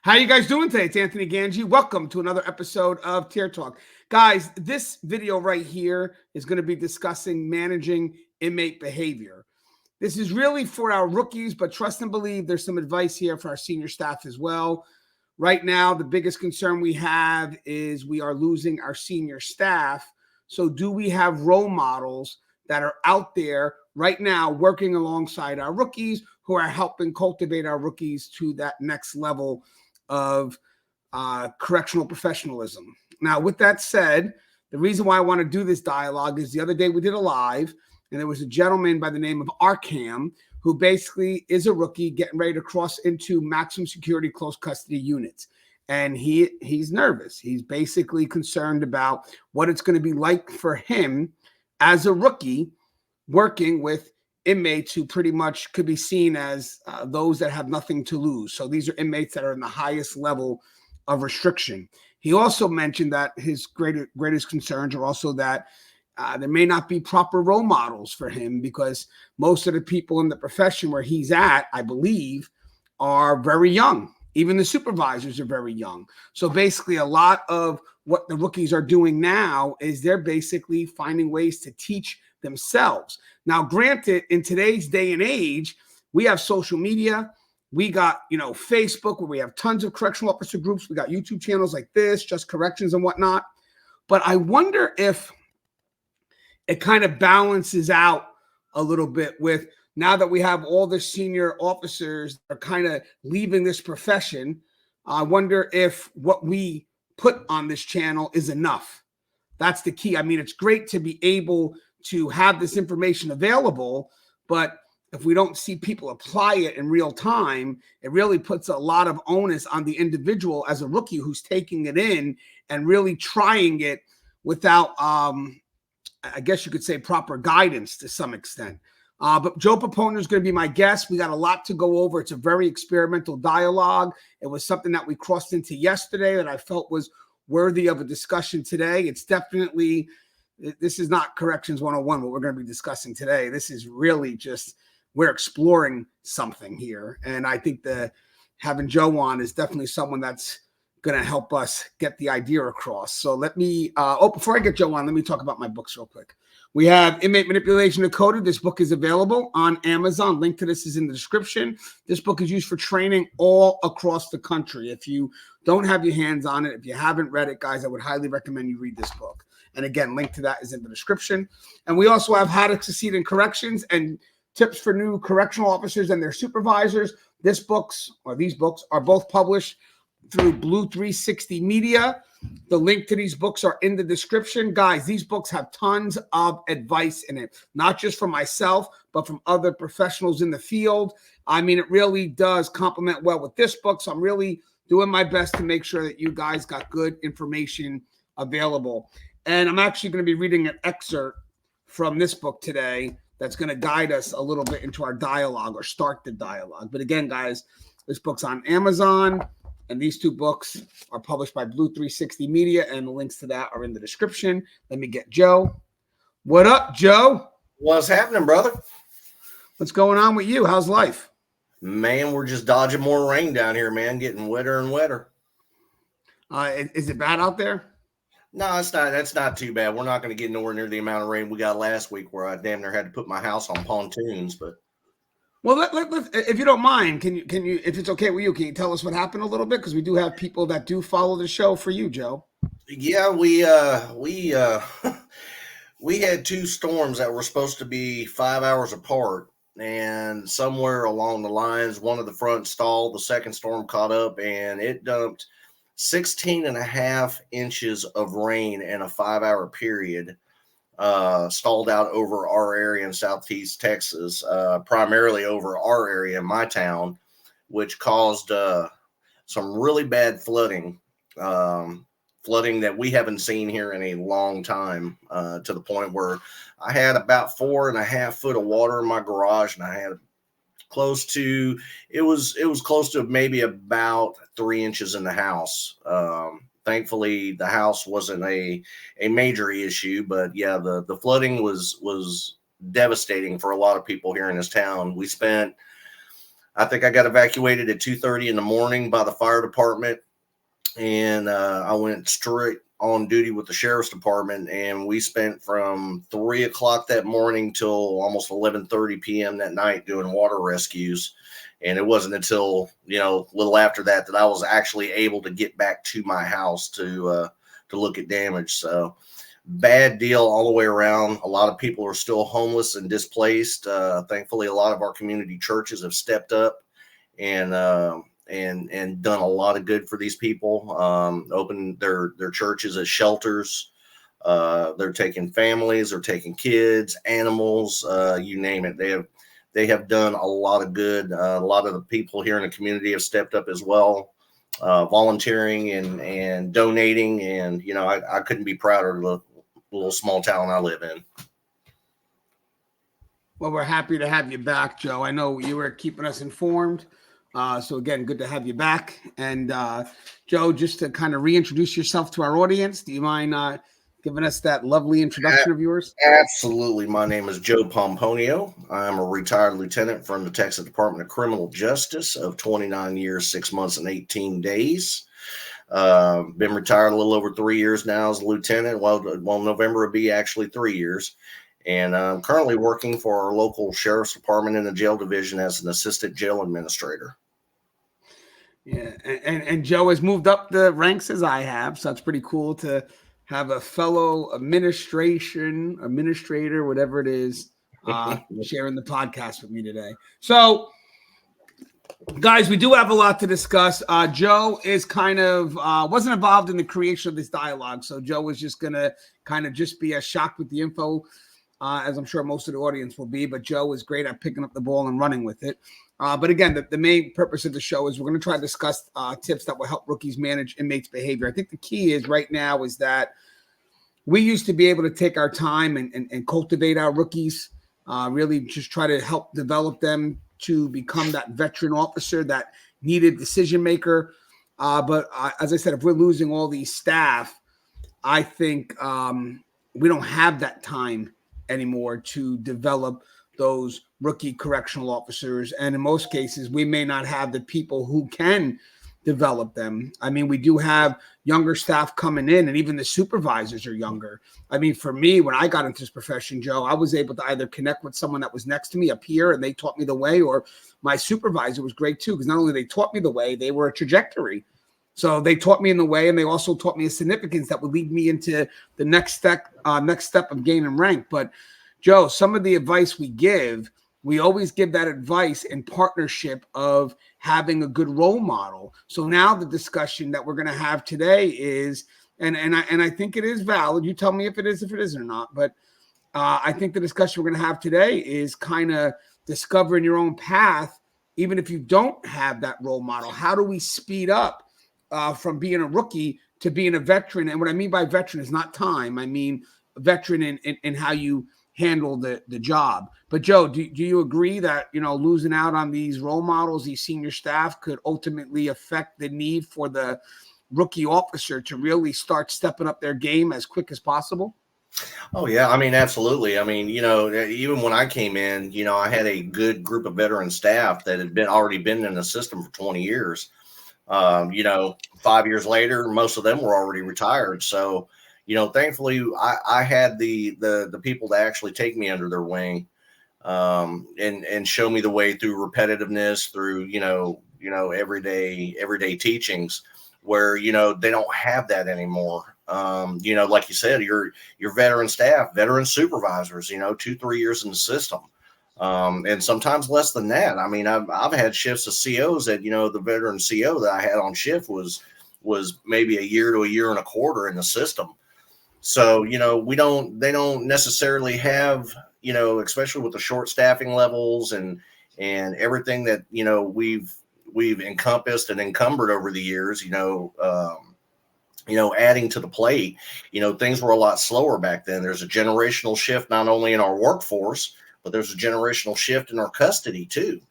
How you guys doing today? It's Anthony Gangi. Welcome to another episode of Tier Talk. Guys, this video right here is going to be discussing managing inmate behavior. This is really for our rookies, but trust and believe there's some advice here for our senior staff as well. Right now, the biggest concern we have is we are losing our senior staff. So do we have role models that are out there right now working alongside our rookies who are helping cultivate our rookies to that next level of correctional professionalism? Now, with that said, the reason why I want to do this dialogue is the other day we did a live, and there was a gentleman by the name of Arkham who basically is a rookie getting ready to cross into maximum security close custody units. And he's nervous. He's basically concerned about what it's going to be like for him as a rookie working with inmates who pretty much could be seen as those that have nothing to lose. So these are inmates that are in the highest level of restriction. He also mentioned that his greatest concerns are also that there may not be proper role models for him because most of the people in the profession where he's at, I believe, are very young. Even the supervisors are very young. So basically a lot of what the rookies are doing now is they're basically finding ways to teach themselves. Now, granted, in today's day and age, we have social media. We got, Facebook, where we have tons of correctional officer groups. We got YouTube channels like this, Just Corrections and whatnot. But I wonder if it kind of balances out a little bit with now that we have all the senior officers that are kind of leaving this profession. I wonder if what we put on this channel is enough. That's the key. I mean, it's great to be able to have this information available, but if we don't see people apply it in real time, it really puts a lot of onus on the individual as a rookie who's taking it in and really trying it without, I guess you could say, proper guidance to some extent. But Joe Pomponio is going to be my guest. We got a lot to go over. It's a very experimental dialogue. It was something that we crossed into yesterday that I felt was worthy of a discussion today. It's definitely, this is not Corrections 101, what we're going to be discussing today. This is really just, we're exploring something here. And I think having Joe on is definitely someone that's going to help us get the idea across. So let me, before I get Joe on, let me talk about my books real quick. We have Inmate Manipulation Decoded. This book is available on Amazon. Link to this is in the description. This book is used for training all across the country. If you don't have your hands on it, if you haven't read it, guys, I would highly recommend you read this book. And again, link to that is in the description. And we also have How to Succeed in Corrections and Tips for New Correctional Officers and Their Supervisors. These books are both published through Blue 360 Media. The link to these books are in the description. Guys, these books have tons of advice in it, not just from myself, but from other professionals in the field. I mean, it really does complement well with this book. So I'm really doing my best to make sure that you guys got good information available. And I'm actually going to be reading an excerpt from this book today that's going to guide us a little bit into our dialogue or start the dialogue. But again, guys, this book's on Amazon. And these two books are published by Blue 360 Media, and the links to that are in the description. Let me get Joe. What up, Joe? What's happening, brother? What's going on with you? How's life? Man, we're just dodging more rain down here, man. Getting wetter and wetter. Is it bad out there? No, it's not. That's not too bad. We're not going to get nowhere near the amount of rain we got last week where I damn near had to put my house on pontoons, but... Well, if you don't mind, can you, if it's okay with you, can you tell us what happened a little bit? Because we do have people that do follow the show for you, Joe. Yeah, we had two storms that were supposed to be 5 hours apart, and somewhere along the lines, one of the front stalled, the second storm caught up, and it dumped 16 and a half inches of rain in a 5 hour period. Stalled out over our area in Southeast Texas, primarily over our area in my town, which caused some really bad flooding that we haven't seen here in a long time, to the point where I had about 4.5 foot of water in my garage, and I had close to maybe about 3 inches in the house. Thankfully, the house wasn't a major issue, but yeah, the flooding was devastating for a lot of people here in this town. We spent I think I got evacuated at 2:30 in the morning by the fire department, and I went straight on duty with the sheriff's department, and we spent from 3 o'clock that morning till almost 11:30 p.m. that night doing water rescues. And it wasn't until, a little after that I was actually able to get back to my house to look at damage. So bad deal all the way around. A lot of people are still homeless and displaced. Thankfully, a lot of our community churches have stepped up and done a lot of good for these people. Opened their churches as shelters. They're taking families, they're taking kids, animals, you name it. They have done a lot of good. A lot of the people here in the community have stepped up as well, volunteering and donating. And, I couldn't be prouder of the little small town I live in. Well, we're happy to have you back, Joe. I know you were keeping us informed. So again, good to have you back. And Joe, just to kind of reintroduce yourself to our audience, do you mind giving us that lovely introduction of yours? Absolutely. My name is Joe Pomponio. I'm a retired lieutenant from the Texas Department of Criminal Justice of 29 years, 6 months, and 18 days. Been retired a little over 3 years now as a lieutenant. Well, November will be actually 3 years. And I'm currently working for our local sheriff's department in the jail division as an assistant jail administrator. Yeah, and Joe has moved up the ranks as I have, so it's pretty cool to have a fellow administrator, whatever it is, sharing the podcast with me today. So, guys, we do have a lot to discuss. Joe is kind of wasn't involved in the creation of this dialogue, so Joe was just going to kind of just be as shocked with the info as I'm sure most of the audience will be. But Joe is great at picking up the ball and running with it. But again, the main purpose of the show is we're going to try to discuss tips that will help rookies manage inmates' behavior. I think the key is right now is that we used to be able to take our time and cultivate our rookies, really just try to help develop them to become that veteran officer, that needed decision maker. But as I said, if we're losing all these staff, I think we don't have that time anymore to develop those rookie correctional officers. And in most cases, we may not have the people who can develop them. I mean, we do have younger staff coming in, and even the supervisors are younger. I mean, for me, when I got into this profession, Joe, I was able to either connect with someone that was next to me, a peer, and they taught me the way, or my supervisor was great too, because not only they taught me the way, they were a trajectory. So they taught me in the way, and they also taught me a significance that would lead me into the next step of gaining rank. But Joe, some of the advice we give, we always give that advice in partnership of having a good role model. So now the discussion that we're going to have today is, and I think it is valid. You tell me if it is or not. But I think the discussion we're going to have today is kind of discovering your own path, even if you don't have that role model. How do we speed up from being a rookie to being a veteran? And what I mean by veteran is not time. I mean veteran in how you handle the job. But Joe, do you agree that, losing out on these role models, these senior staff, could ultimately affect the need for the rookie officer to really start stepping up their game as quick as possible? Oh yeah. I mean, absolutely. I mean, even when I came in, I had a good group of veteran staff that had already been in the system for 20 years. 5 years later, most of them were already retired. So, thankfully I had the people to actually take me under their wing, and show me the way through repetitiveness, through, everyday teachings where, they don't have that anymore. Like you said, your veteran staff, veteran supervisors, 2-3 years in the system. And sometimes less than that. I mean, I've had shifts of COs that, the veteran CO that I had on shift was maybe a year to a year and a quarter in the system. So, they don't necessarily have, especially with the short staffing levels and everything that, we've encompassed and encumbered over the years, adding to the plate, things were a lot slower back then. There's a generational shift, not only in our workforce, but there's a generational shift in our custody too.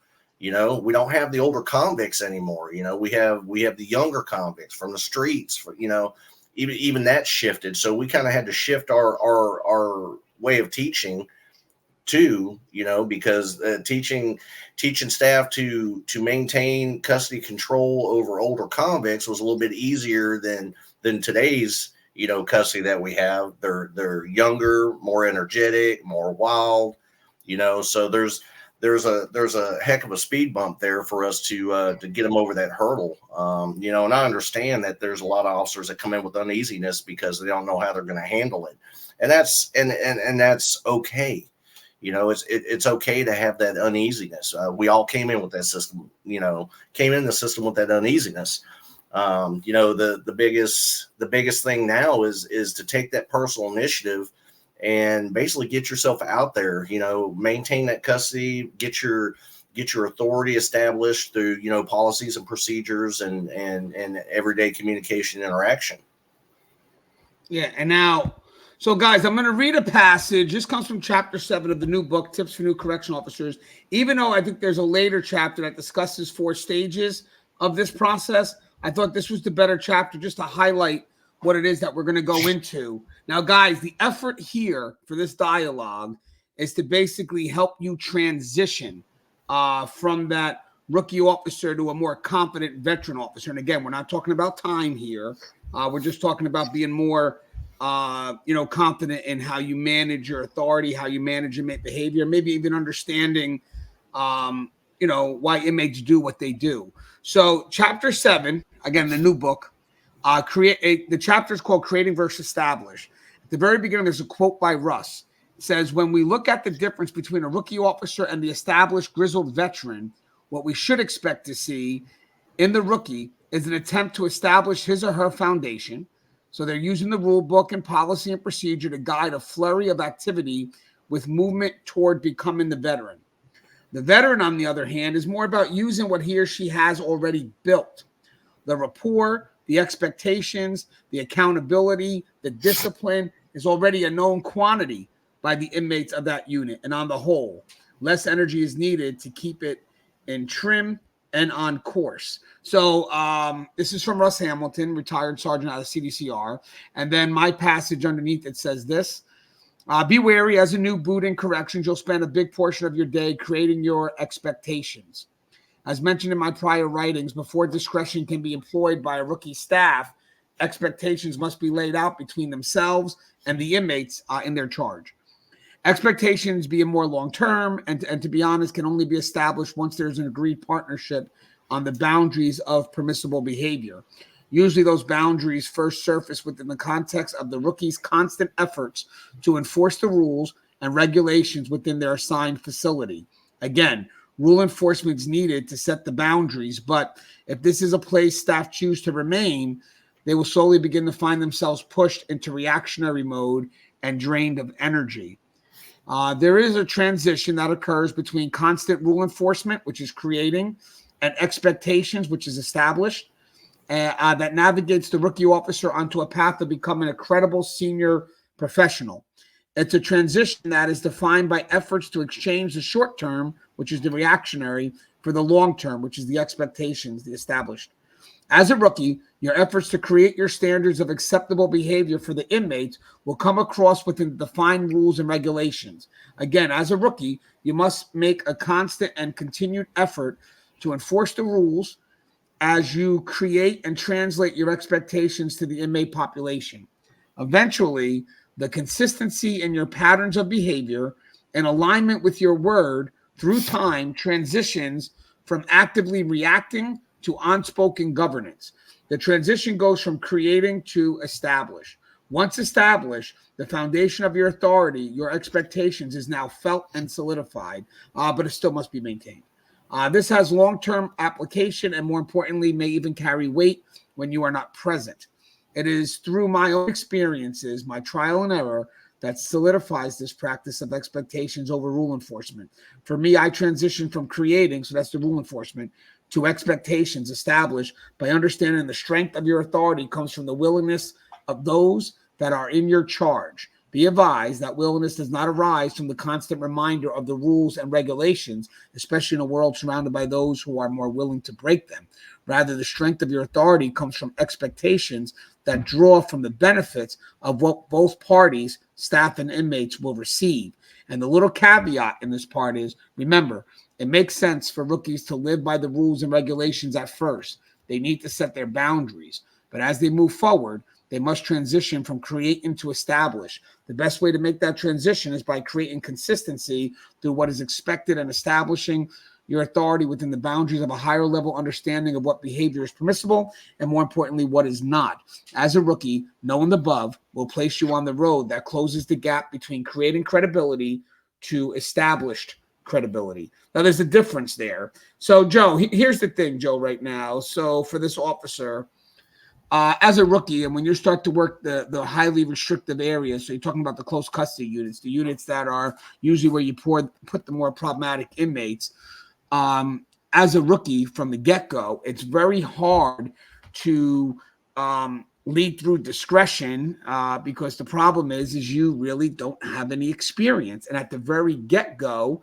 We don't have the older convicts anymore. We have the younger convicts from the streets, even that shifted. So we kind of had to shift our way of teaching too, because teaching staff to maintain custody control over older convicts was a little bit easier than today's custody that we have. They're younger, more energetic, more wild, so there's a heck of a speed bump there for us to get them over that hurdle. And I understand that there's a lot of officers that come in with uneasiness because they don't know how they're going to handle it, and that's okay. It's okay to have that uneasiness. We all came in with that system, came in the system with that uneasiness. The biggest thing now is to take that personal initiative and basically get yourself out there, maintain that custody, get your authority established through, policies and procedures and everyday communication interaction. Yeah. And now, so guys, I'm going to read a passage. This comes from chapter 7 of the new book, Tips for New Correctional Officers. Even though I think there's a later chapter that discusses 4 stages of this process, I thought this was the better chapter just to highlight what it is that we're going to go into. Now, guys, the effort here for this dialogue is to basically help you transition from that rookie officer to a more competent veteran officer. And again, we're not talking about time here. We're just talking about being more, confident in how you manage your authority, how you manage inmate behavior, maybe even understanding, why inmates do what they do. So chapter 7, again, the new book, the chapter is called Creating versus Establish. At the very beginning, there's a quote by Russ. It says, when we look at the difference between a rookie officer and the established grizzled veteran, what we should expect to see in the rookie is an attempt to establish his or her foundation. So they're using the rule book and policy and procedure to guide a flurry of activity with movement toward becoming the veteran. The veteran, on the other hand, is more about using what he or she has already built. The rapport, the expectations, the accountability, the discipline is already a known quantity by the inmates of that unit. And on the whole, less energy is needed to keep it in trim and on course. So this is from Russ Hamilton, retired sergeant out of CDCR. And then my passage underneath it says this: be wary, as a new boot in corrections, you'll spend a big portion of your day creating your expectations. As mentioned in my prior writings, before discretion can be employed by a rookie staff, expectations must be laid out between themselves and the inmates in their charge. Expectations being more long-term and to be honest, can only be established once there's an agreed partnership on the boundaries of permissible behavior. Usually those boundaries first surface within the context of the rookie's constant efforts to enforce the rules and regulations within their assigned facility. Again, rule enforcement is needed to set the boundaries, but if this is a place staff choose to remain, they will slowly begin to find themselves pushed into reactionary mode and drained of energy. There is a transition that occurs between constant rule enforcement, which is creating, and expectations, which is established, that navigates the rookie officer onto a path of becoming a credible senior professional. It's a transition that is defined by efforts to exchange the short term, which is the reactionary, for the long term, which is the expectations, the established. As a rookie, your efforts to create your standards of acceptable behavior for the inmates will come across within defined rules and regulations. Again, as a rookie, you must make a constant and continued effort to enforce the rules as you create and translate your expectations to the inmate population. Eventually, the consistency in your patterns of behavior and alignment with your word through time transitions from actively reacting to unspoken governance. The transition goes from creating to establish. Once established, the foundation of your authority, your expectations, is now felt and solidified, but it still must be maintained. This has long-term application and, more importantly, may even carry weight when you are not present. It is through my own experiences, my trial and error, that solidifies this practice of expectations over rule enforcement. For me, I transitioned from creating, so that's the rule enforcement, to expectations established by understanding the strength of your authority comes from the willingness of those that are in your charge. Be advised that willingness does not arise from the constant reminder of the rules and regulations, especially in a world surrounded by those who are more willing to break them. Rather, the strength of your authority comes from expectations that draw from the benefits of what both parties, staff and inmates, will receive. And the little caveat in this part is, remember, it makes sense for rookies to live by the rules and regulations at first. They need to set their boundaries. But as they move forward, they must transition from creating to establish. The best way to make that transition is by creating consistency through what is expected and establishing your authority within the boundaries of a higher level understanding of what behavior is permissible and, more importantly, what is not. As a rookie, knowing the above will place you on the road that closes the gap between creating credibility to established credibility. Now, there's a difference there. So, Joe, here's the thing, Joe, right now. So for this officer, as a rookie, and when you start to work the highly restrictive areas, so you're talking about the close custody units, the units that are usually where you put the more problematic inmates, as a rookie from the get-go, it's very hard to lead through discretion because the problem is you really don't have any experience. And at the very get-go,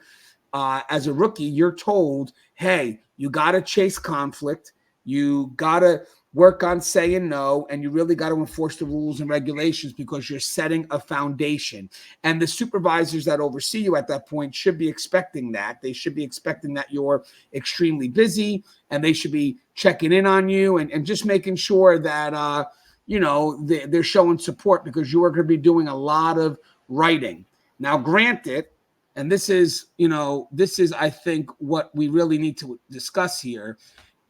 as a rookie, you're told, hey, you got to chase conflict. You got to work on saying no, and you really got to enforce the rules and regulations because you're setting a foundation. And the supervisors that oversee you at that point should be expecting that. They should be expecting that you're extremely busy, and they should be checking in on you and just making sure that, they're showing support because you are going to be doing a lot of writing. Now, granted, and this is, I think, what we really need to discuss here,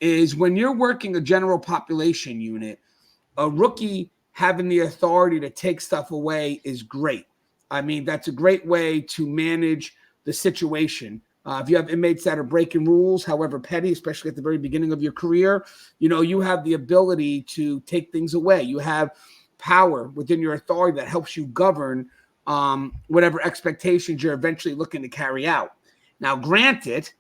is when you're working a general population unit, a rookie having the authority to take stuff away is great. I mean, that's a great way to manage the situation. If you have inmates that are breaking rules, however petty, especially at the very beginning of your career, you have the ability to take things away. You have power within your authority that helps you govern whatever expectations you're eventually looking to carry out. Now, granted,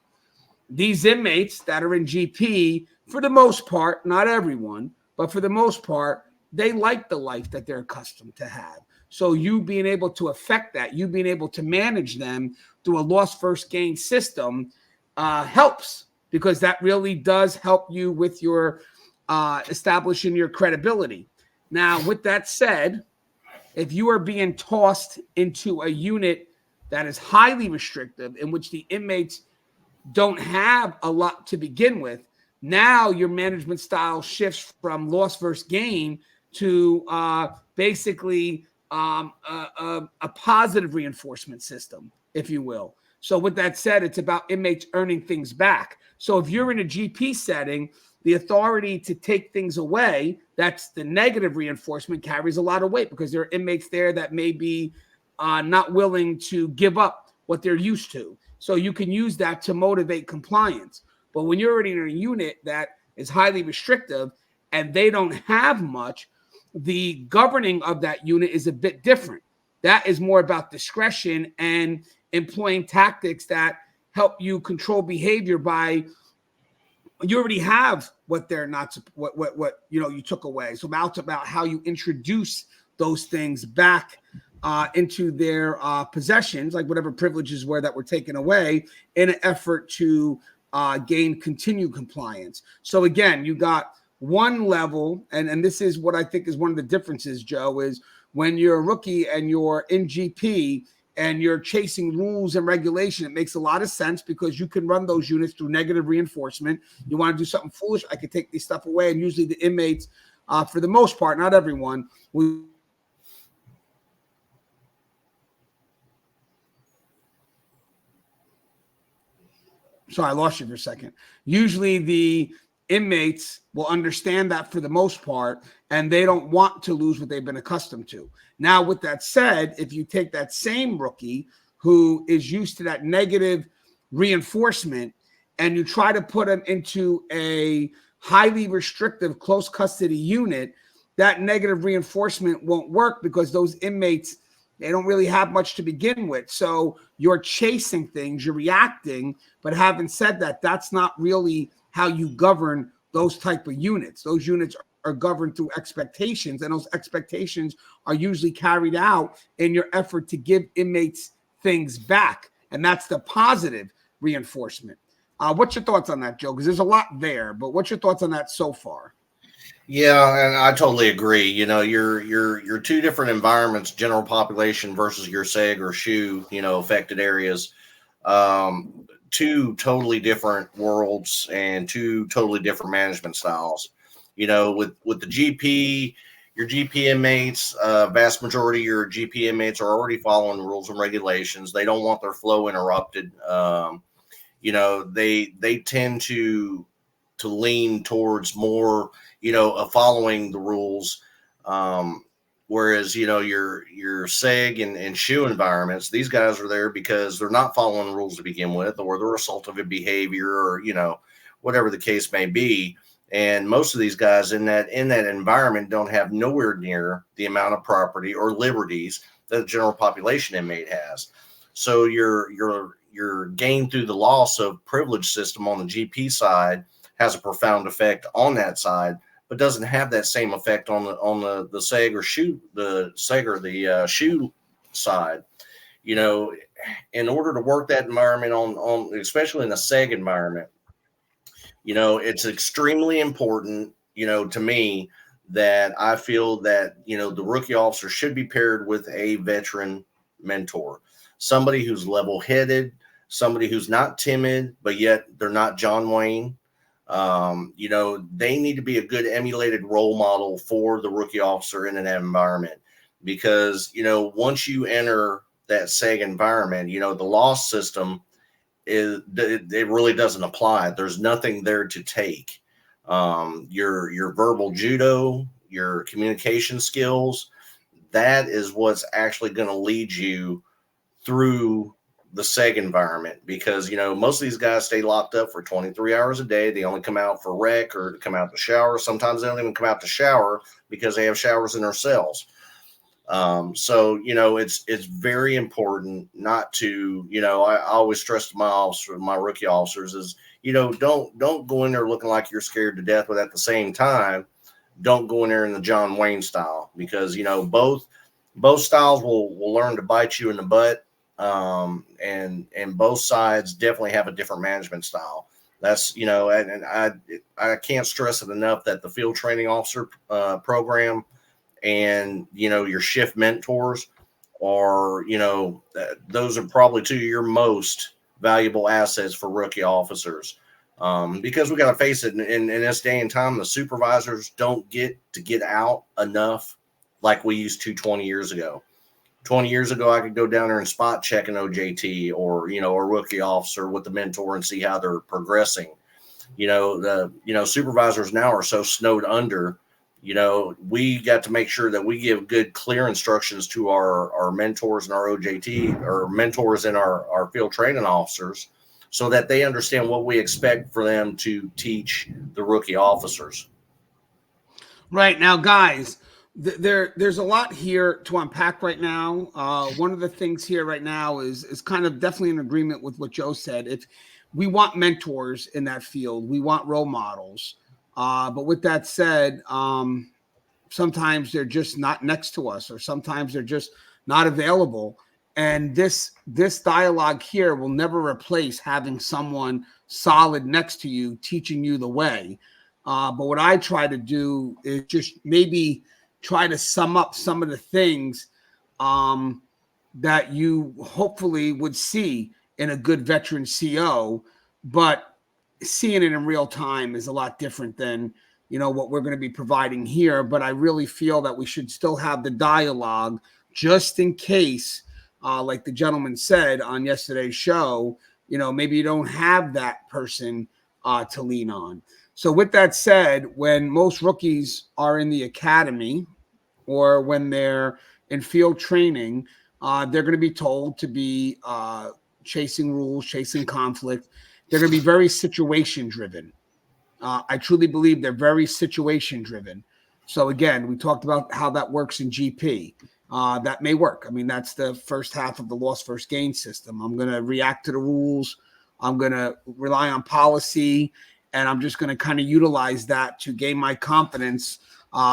these inmates that are in GP, for the most part, not everyone, but for the most part, they like the life that they're accustomed to have. So you being able to affect that, you being able to manage them through a loss first gain system helps, because that really does help you with your establishing your credibility. Now, with that said, if you are being tossed into a unit that is highly restrictive, in which the inmates don't have a lot to begin with, now your management style shifts from loss versus gain to basically a positive reinforcement system, if you will. So with that said, it's about inmates earning things back. So if you're in a GP setting, the authority to take things away, that's the negative reinforcement, carries a lot of weight because there are inmates there that may be not willing to give up what they're used to. So you can use that to motivate compliance. But when you're already in a unit that is highly restrictive and they don't have much, the governing of that unit is a bit different. That is more about discretion and employing tactics that help you control behavior by, you already have what they're not, what you took away. So now it's about how you introduce those things back into their possessions, like whatever privileges were that were taken away, in an effort to gain continued compliance. So again, you got one level, and this is what I think is one of the differences, Joe, is when you're a rookie and you're in GP and you're chasing rules and regulation, it makes a lot of sense because you can run those units through negative reinforcement. You want to do something foolish, I could take this stuff away, and usually the inmates, for the most part, not everyone, will. Sorry, I lost you for a second. Usually the inmates will understand that for the most part, and they don't want to lose what they've been accustomed to. Now, with that said, if you take that same rookie who is used to that negative reinforcement and you try to put them into a highly restrictive close custody unit, that negative reinforcement won't work because those inmates, they don't really have much to begin with. So you're chasing things, you're reacting. But having said that, that's not really how you govern those type of units. Those units are governed through expectations, and those expectations are usually carried out in your effort to give inmates things back. And that's the positive reinforcement. What's your thoughts on that, Joe? Because there's a lot there, but what's your thoughts on that so far? Yeah, and I totally agree. Your two different environments, general population versus your seg or shoe, affected areas. Two totally different worlds and two totally different management styles. With the GP, your GP inmates, vast majority of your GP inmates are already following rules and regulations. They don't want their flow interrupted. They tend to lean towards more, following the rules. Whereas, your seg and shoe environments, these guys are there because they're not following rules to begin with, or they're assaultive in behavior, or, whatever the case may be. And most of these guys in that environment don't have nowhere near the amount of property or liberties that the general population inmate has. So your gain through the loss of privilege system on the GP side has a profound effect on that side, but doesn't have that same effect on the seg or shoe, the seg or the shoe side. In order to work that environment on especially in a seg environment, it's extremely important, to me, that I feel that, the rookie officer should be paired with a veteran mentor, somebody who's level-headed, somebody who's not timid, but yet they're not John Wayne. They need to be a good emulated role model for the rookie officer in an environment, because, once you enter that seg environment, the loss system it really doesn't apply. There's nothing there to take. Your verbal judo, your communication skills, that is what's actually going to lead you through the seg environment, because most of these guys stay locked up for 23 hours a day. They only come out for rec or to come out to shower. Sometimes they don't even come out to shower because they have showers in their cells. So it's very important not to, I always stress to my rookie officers is, don't go in there looking like you're scared to death, but at the same time, don't go in there in the John Wayne style, because both styles will learn to bite you in the butt. And both sides definitely have a different management style. That's, and I can't stress it enough that the field training officer program and, your shift mentors are, those are probably two of your most valuable assets for rookie officers. Because we got to face it, in this day and time, the supervisors don't get to get out enough like we used to 20 years ago. 20 years ago, I could go down there and spot check an OJT or, a rookie officer with the mentor and see how they're progressing. Supervisors now are so snowed under. We got to make sure that we give good, clear instructions to our mentors and our OJT, or mentors and our field training officers, so that they understand what we expect for them to teach the rookie officers. Right now, guys, there's a lot here to unpack right now. One of the things here right now is kind of definitely in agreement with what Joe said. If we want mentors in that field, we want role models. But with that said, sometimes they're just not next to us, or sometimes they're just not available. And this dialogue here will never replace having someone solid next to you teaching you the way. But what I try to do is just maybe try to sum up some of the things that you hopefully would see in a good veteran CO, but seeing it in real time is a lot different than, what we're going to be providing here. But I really feel that we should still have the dialogue, just in case, like the gentleman said on yesterday's show, maybe you don't have that person to lean on. So with that said, when most rookies are in the academy, or when they're in field training, they're going to be told to be chasing rules, chasing conflict. They're going to be very situation driven. I truly believe they're very situation driven. So again, we talked about how that works in GP. That may work. I mean, that's the first half of the loss first gain system. I'm going to react to the rules. I'm going to rely on policy, and I'm just going to kind of utilize that to gain my confidence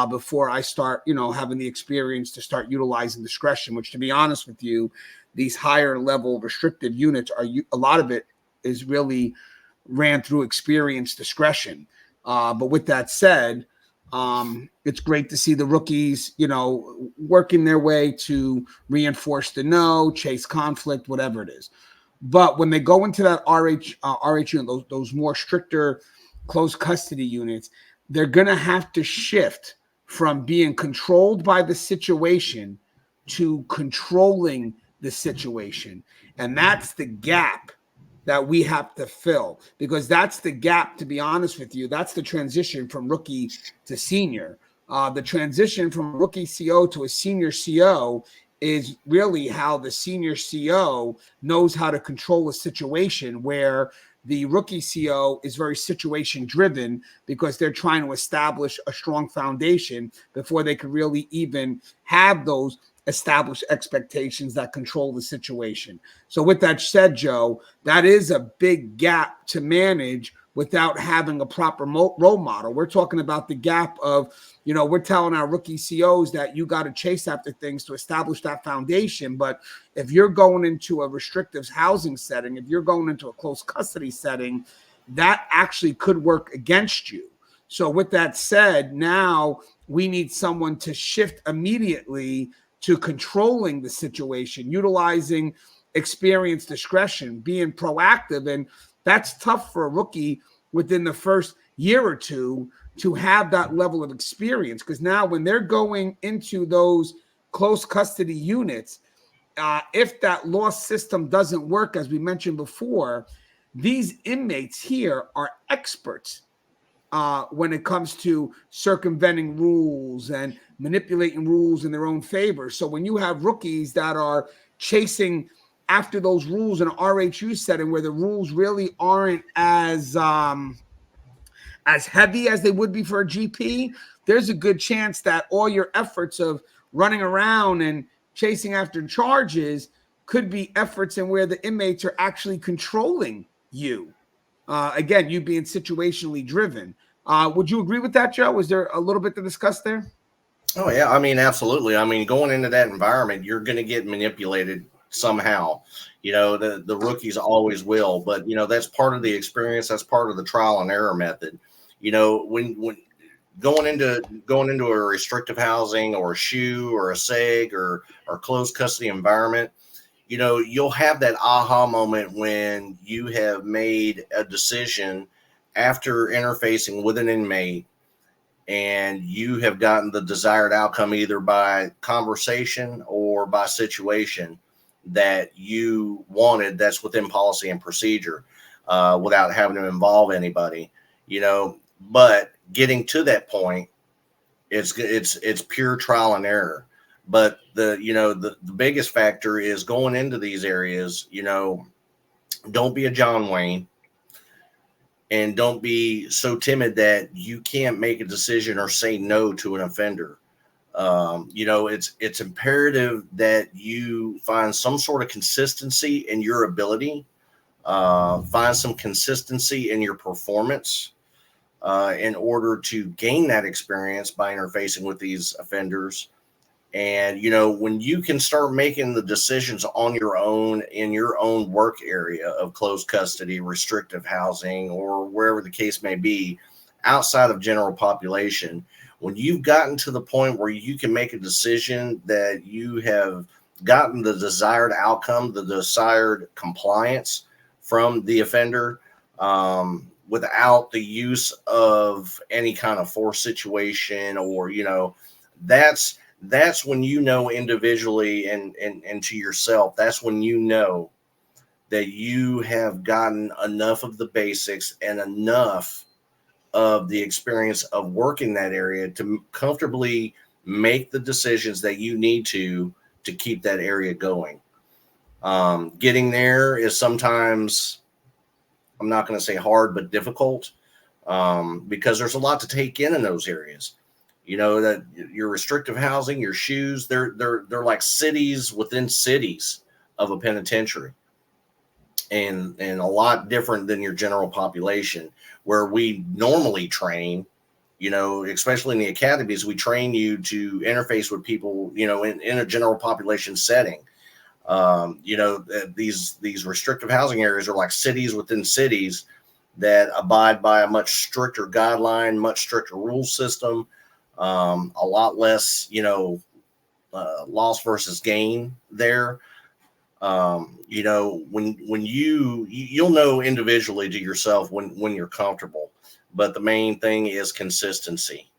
before I start, having the experience to start utilizing discretion, which, to be honest with you, these higher level restrictive units a lot of it is really ran through experience discretion. But with that said, it's great to see the rookies, working their way to reinforce the no, chase conflict, whatever it is. But when they go into that RH unit, those more stricter close custody units, they're going to have to shift from being controlled by the situation to controlling the situation. And that's the gap that we have to fill, because that's the gap, to be honest with you. That's the transition from rookie to senior. The transition from rookie CO to a senior CO is really how the senior CO knows how to control a situation, where the rookie CO is very situation driven, because they're trying to establish a strong foundation before they can really even have those established expectations that control the situation. So with that said, Joe, that is a big gap to manage without having a proper role model. We're talking about the gap of, we're telling our rookie COs that you got to chase after things to establish that foundation. But if you're going into a restrictive housing setting, if you're going into a close custody setting, that actually could work against you. So with that said, now we need someone to shift immediately to controlling the situation, utilizing experience discretion, being proactive. And that's tough for a rookie within the first year or two to have that level of experience, because now when they're going into those close custody units, if that loss system doesn't work, as we mentioned before, these inmates here are experts when it comes to circumventing rules and manipulating rules in their own favor. So when you have rookies that are chasing after those rules in an RHU setting, where the rules really aren't as heavy as they would be for a GP, there's a good chance that all your efforts of running around and chasing after charges could be efforts in where the inmates are actually controlling you. Again, you being situationally driven. Would you agree with that, Joe? Was there a little bit to discuss there? Oh yeah, I mean, absolutely. I mean, going into that environment, you're going to get manipulated somehow. The rookies always will, but that's part of the experience. That's part of the trial and error method. When going into a restrictive housing or a SHU or a SEG or closed custody environment, you'll have that aha moment when you have made a decision after interfacing with an inmate, and you have gotten the desired outcome either by conversation or by situation that you wanted, that's within policy and procedure, without having to involve anybody, but getting to that point, it's pure trial and error. But the biggest factor is going into these areas, don't be a John Wayne, and don't be so timid that you can't make a decision or say no to an offender. It's imperative that you find some sort of consistency in your ability, find some consistency in your performance, in order to gain that experience by interfacing with these offenders. And, when you can start making the decisions on your own in your own work area of closed custody, restrictive housing, or wherever the case may be, outside of general population, when you've gotten to the point where you can make a decision that you have gotten the desired outcome, the desired compliance from the offender, without the use of any kind of force situation, or, that's when individually and to yourself, that's when that you have gotten enough of the basics and enough of the experience of working that area to comfortably make the decisions that you need to keep that area going. Getting there is sometimes, I'm not going to say hard, but difficult, because there's a lot to take in those areas. That your restrictive housing, your SHUs, they're like cities within cities of a penitentiary, and a lot different than your general population, where we normally train, especially in the academies, we train you to interface with people, in a general population setting. These restrictive housing areas are like cities within cities that abide by a much stricter guideline, much stricter rule system, a lot less, loss versus gain there. When you'll know individually to yourself when you're comfortable, but the main thing is consistency.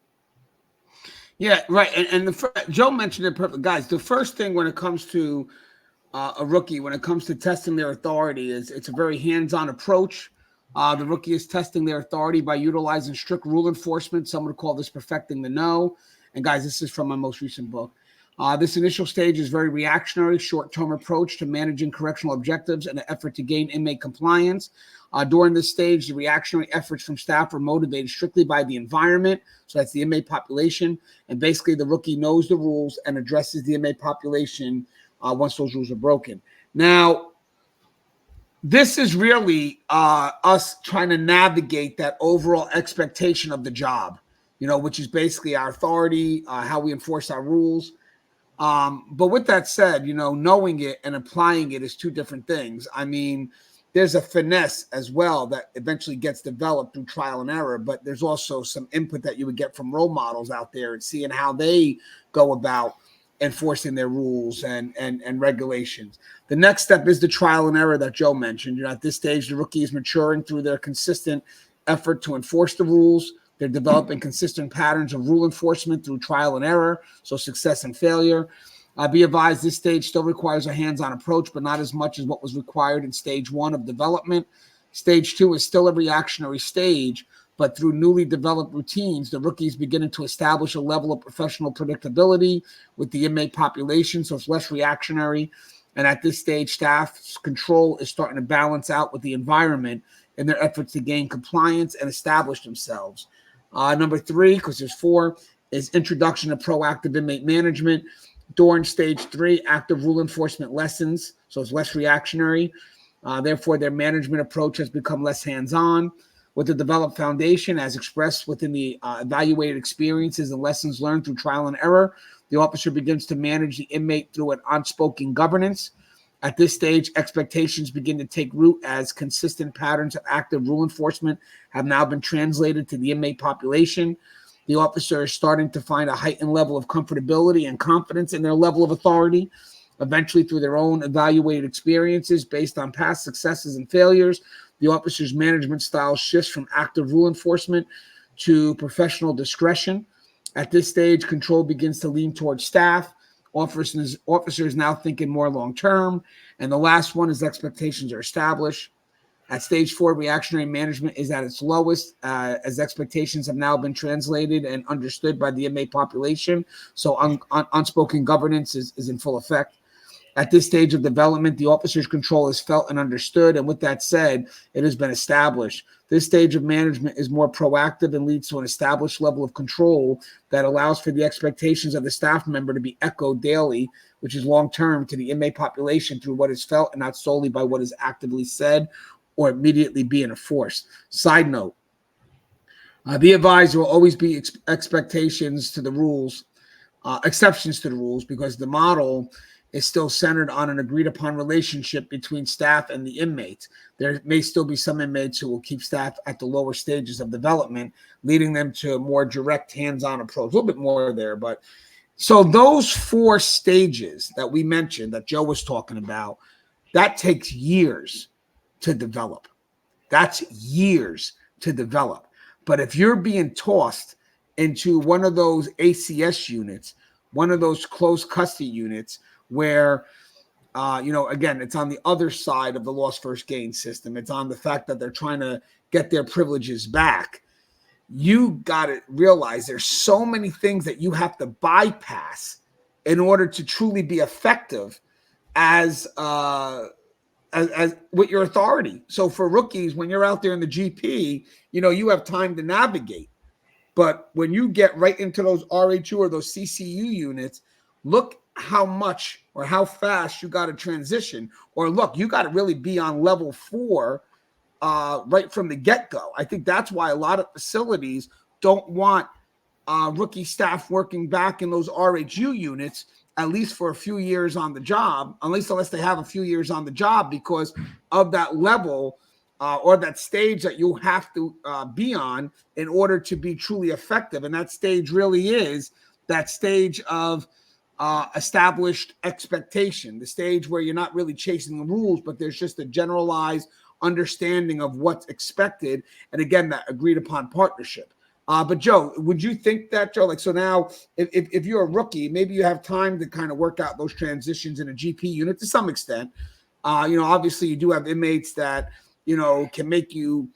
Yeah, right. And Joe mentioned it perfect, guys. The first thing when it comes to a rookie, when it comes to testing their authority, is it's a very hands-on approach. The rookie is testing their authority by utilizing strict rule enforcement. Some would call this perfecting the no. And guys, this is from my most recent book. This initial stage is very reactionary, short-term approach to managing correctional objectives and an effort to gain inmate compliance. During this stage, the reactionary efforts from staff are motivated strictly by the environment. So that's the inmate population. And basically, the rookie knows the rules and addresses the inmate population once those rules are broken. Now, this is really us trying to navigate that overall expectation of the job, which is basically our authority, how we enforce our rules. But with that said, knowing it and applying it is two different things. I mean, there's a finesse as well that eventually gets developed through trial and error, but there's also some input that you would get from role models out there and seeing how they go about enforcing their rules and regulations. The next step is the trial and error that Joe mentioned. At this stage, the rookie is maturing through their consistent effort to enforce the rules. They're developing consistent patterns of rule enforcement through trial and error, so success and failure. Be advised, this stage still requires a hands-on approach, but not as much as what was required in stage 1 of development. Stage 2 is still a reactionary stage, but through newly developed routines, the rookie is beginning to establish a level of professional predictability with the inmate population, so it's less reactionary. And at this stage, staff's control is starting to balance out with the environment in their efforts to gain compliance and establish themselves. Number 3, because there's 4, is introduction of proactive inmate management. During stage 3, active rule enforcement lessons, so it's less reactionary. Therefore, their management approach has become less hands-on. With the developed foundation, as expressed within the evaluated experiences and lessons learned through trial and error, the officer begins to manage the inmate through an unspoken governance. At this stage, expectations begin to take root as consistent patterns of active rule enforcement have now been translated to the inmate population. The officer is starting to find a heightened level of comfortability and confidence in their level of authority. Eventually, through their own evaluated experiences based on past successes and failures, the officer's management style shifts from active rule enforcement to professional discretion. At this stage, control begins to lean towards staff. Officers now thinking more long-term. And the last one is expectations are established. At stage 4, reactionary management is at its lowest as expectations have now been translated and understood by the inmate population. So unspoken governance is in full effect. At this stage of development, the officer's control is felt and understood. And with that said, it has been established. This stage of management is more proactive and leads to an established level of control that allows for the expectations of the staff member to be echoed daily, which is long-term to the inmate population through what is felt and not solely by what is actively said or immediately being enforced. Side note, be advised there will always be expectations to the rules, exceptions to the rules, because the model is still centered on an agreed upon relationship between staff and the inmates. There may still be some inmates who will keep staff at the lower stages of development, leading them to a more direct hands-on approach. A little bit more there, but so those 4 stages that we mentioned that Joe was talking about, that takes years to develop. That's years to develop. But if you're being tossed into one of those ACS units, one of those close custody units where, again, it's on the other side of the loss first gain system. It's on the fact that they're trying to get their privileges back. You got to realize there's so many things that you have to bypass in order to truly be effective as with your authority. So for rookies, when you're out there in the GP, you have time to navigate. But when you get right into those RHU or those CCU units, look how much or how fast you got to transition. Or look, you got to really be on level 4 right from the get-go. I think that's why a lot of facilities don't want rookie staff working back in those RHU units, at least for a few years on the job, unless they have a few years on the job, because of that level or that stage that you have to be on in order to be truly effective. And that stage really is that stage of established expectation, the stage where you're not really chasing the rules, but there's just a generalized understanding of what's expected. And again, that agreed upon partnership. But Joe, would you think that, Joe, like, so now if you're a rookie, maybe you have time to kind of work out those transitions in a GP unit to some extent. Obviously you do have inmates that, can make you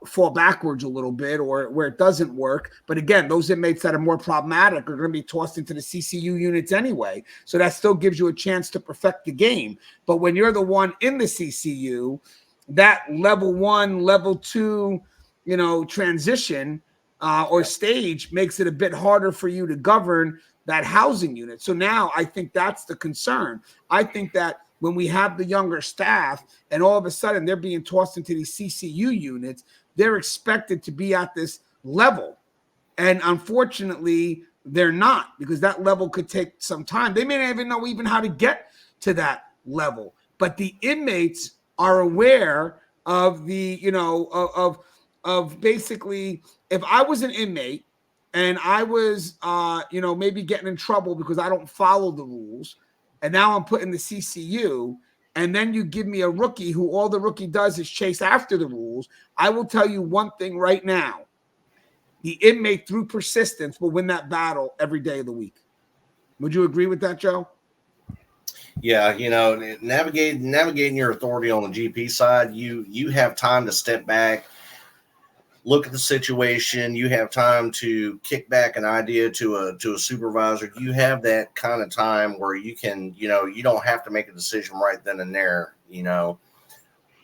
fall backwards a little bit, or where it doesn't work. But again, those inmates that are more problematic are going to be tossed into the CCU units anyway. So that still gives you a chance to perfect the game. But when you're the one in the CCU, that level 1, level 2, transition or stage makes it a bit harder for you to govern that housing unit. So now I think that's the concern. I think that when we have the younger staff and all of a sudden they're being tossed into these CCU units, they're expected to be at this level. And unfortunately, they're not, because that level could take some time. They may not even know even how to get to that level. But the inmates are aware of the, of basically, if I was an inmate and I was, maybe getting in trouble because I don't follow the rules, and now I'm put in the CCU, and then you give me a rookie who all the rookie does is chase after the rules, I will tell you one thing right now. The inmate, through persistence, will win that battle every day of the week. Would you agree with that, Joe? Yeah, navigating your authority on the GP side, you have time to step back, look at the situation. You have time to kick back an idea to a supervisor. You have that kind of time where you can, you don't have to make a decision right then and there.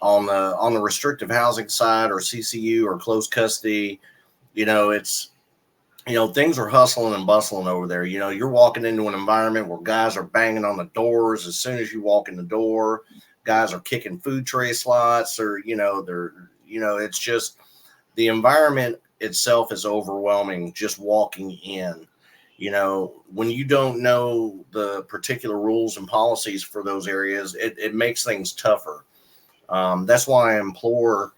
On the restrictive housing side or CCU or closed custody, it's, things are hustling and bustling over there. You're walking into an environment where guys are banging on the doors. As soon as you walk in the door, guys are kicking food tray slots, or, it's just, the environment itself is overwhelming just walking in. When you don't know the particular rules and policies for those areas, it makes things tougher. That's why I implore,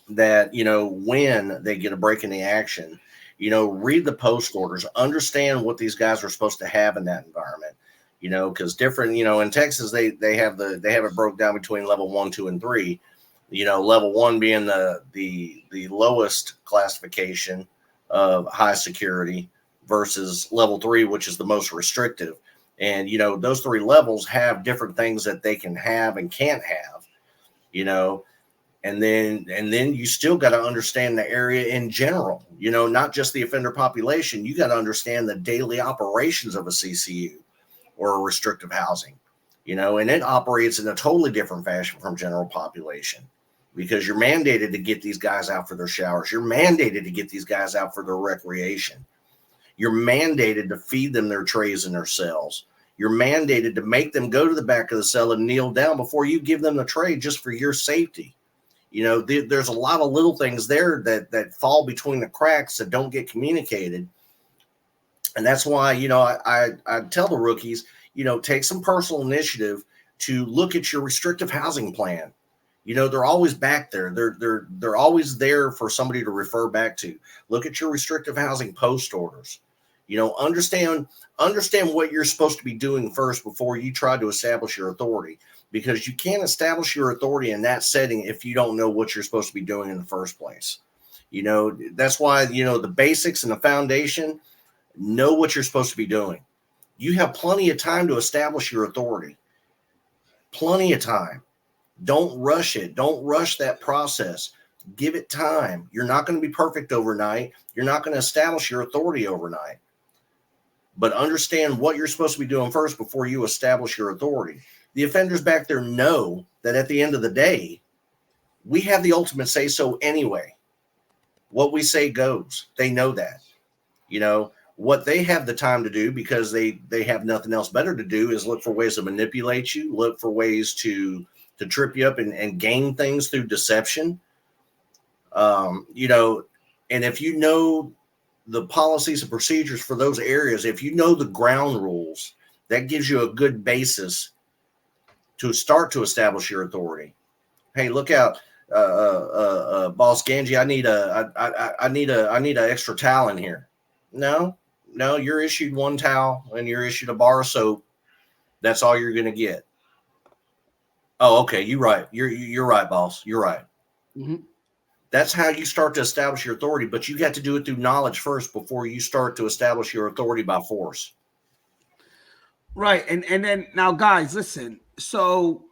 that, when they get a break in the action, read the post orders, understand what these guys are supposed to have in that environment, because different, in Texas, they have it broke down between level 1, 2, and 3, level 1 being the lowest classification of high security versus level 3, which is the most restrictive. And, those 3 levels have different things that they can have and can't have, and then you still got to understand the area in general, not just the offender population. You got to understand the daily operations of a CCU or a restrictive housing, and it operates in a totally different fashion from general population, because you're mandated to get these guys out for their showers. You're mandated to get these guys out for their recreation. You're mandated to feed them their trays in their cells. You're mandated to make them go to the back of the cell and kneel down before you give them the tray, just for your safety. There's a lot of little things there that fall between the cracks that don't get communicated. And that's why, I tell the rookies, take some personal initiative to look at your restrictive housing plan. They're always back there. They're always there for somebody to refer back to. Look at your restrictive housing post orders. Understand what you're supposed to be doing first before you try to establish your authority, because you can't establish your authority in that setting if you don't know what you're supposed to be doing in the first place. That's why, the basics and the foundation, know what you're supposed to be doing. You have plenty of time to establish your authority. Plenty of time. Don't rush it. Don't rush that process. Give it time. You're not going to be perfect overnight. You're not going to establish your authority overnight. But understand what you're supposed to be doing first before you establish your authority. The offenders back there know that at the end of the day, we have the ultimate say so anyway. What we say goes. They know that. What they have the time to do, because they have nothing else better to do, is look for ways to manipulate you, look for ways to trip you up and gain things through deception. And if you know the policies and procedures for those areas, if you know the ground rules, that gives you a good basis to start to establish your authority. Hey, look out, boss Gangi. I need a extra towel in here. No, you're issued one towel and you're issued a bar of soap. That's all you're going to get. Oh, okay. You're right. You're right, boss. You're right. Mm-hmm. That's how you start to establish your authority, but you got to do it through knowledge first before you start to establish your authority by force. Right. And then now, guys, listen. So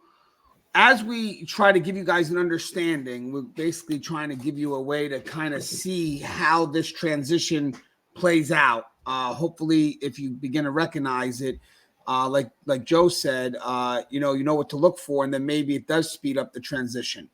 as we try to give you guys an understanding, we're basically trying to give you a way to kind of see how this transition plays out. Hopefully, if you begin to recognize it, like Joe said, you know what to look for, and then maybe it does speed up the transition.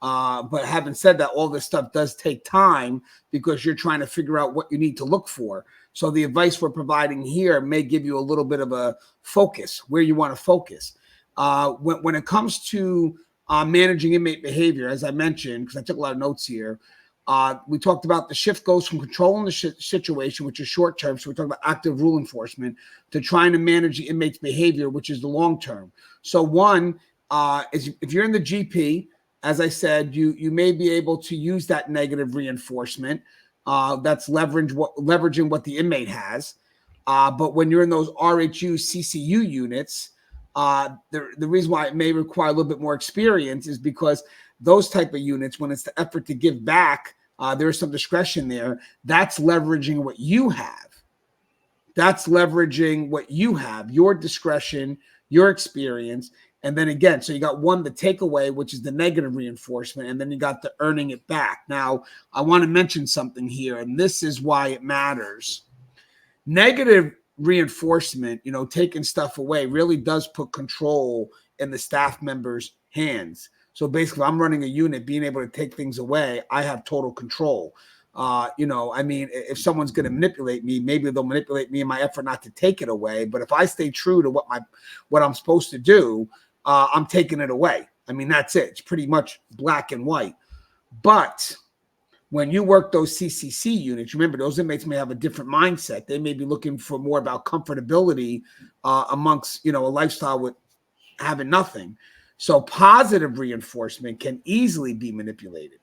But having said that, all this stuff does take time because you're trying to figure out what you need to look for. So the advice we're providing here may give you a little bit of a focus where you want to focus. When it comes to managing inmate behavior, as I mentioned, because I took a lot of notes here, we talked about the shift goes from controlling the situation, which is short term. So we talk about active rule enforcement, to trying to manage the inmate's behavior, which is the long term. So one is if you're in the GP, as I said, you may be able to use that negative reinforcement. That's leveraging what the inmate has. But when you're in those RHU, CCU units, the reason why it may require a little bit more experience is because those type of units, when it's the effort to give back, there's some discretion there. That's leveraging what you have. That's leveraging what you have, your discretion, your experience. And then again, so you got one, the takeaway, which is the negative reinforcement, and then you got the earning it back. Now, I want to mention something here, and this is why it matters. Negative reinforcement, taking stuff away really does put control in the staff members' hands. So basically, if I'm running a unit, being able to take things away, I have total control. If someone's going to manipulate me, maybe they'll manipulate me in my effort not to take it away. But if I stay true to what I'm supposed to do, I'm taking it away. I mean, that's it. It's pretty much black and white. But when you work those CCC units, remember, those inmates may have a different mindset. They may be looking for more about comfortability amongst, a lifestyle with having nothing. So positive reinforcement can easily be manipulated.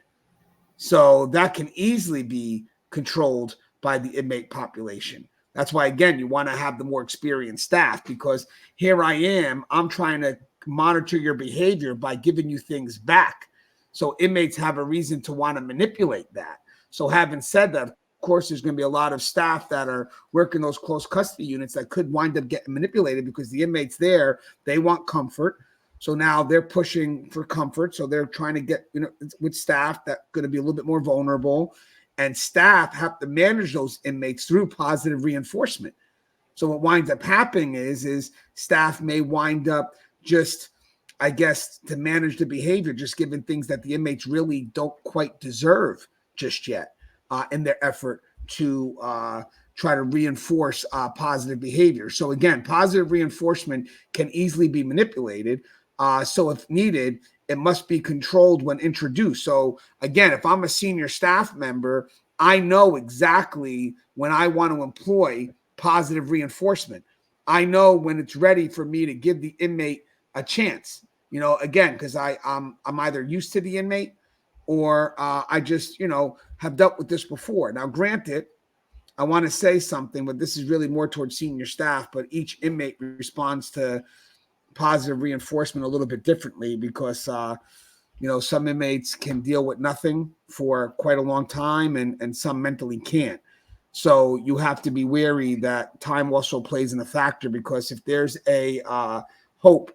So that can easily be controlled by the inmate population. That's why, again, you want to have the more experienced staff, because here I am, I'm trying to monitor your behavior by giving you things back. So inmates have a reason to want to manipulate that. So having said that, of course, there's going to be a lot of staff that are working those close custody units that could wind up getting manipulated because the inmates there, they want comfort. So now they're pushing for comfort. So they're trying to get, with staff that's going to be a little bit more vulnerable. And staff have to manage those inmates through positive reinforcement. So what winds up happening is staff may wind up just, I guess, to manage the behavior, just giving things that the inmates really don't quite deserve just yet in their effort to try to reinforce positive behavior. So again, positive reinforcement can easily be manipulated. So if needed, it must be controlled when introduced. So again, if I'm a senior staff member, I know exactly when I want to employ positive reinforcement. I know when it's ready for me to give the inmate a chance, again, because I'm either used to the inmate or I just, have dealt with this before. Now, granted, I want to say something, but this is really more towards senior staff, but each inmate responds to positive reinforcement a little bit differently because, some inmates can deal with nothing for quite a long time and some mentally can't. So you have to be wary that time also plays in a factor, because if there's a hope,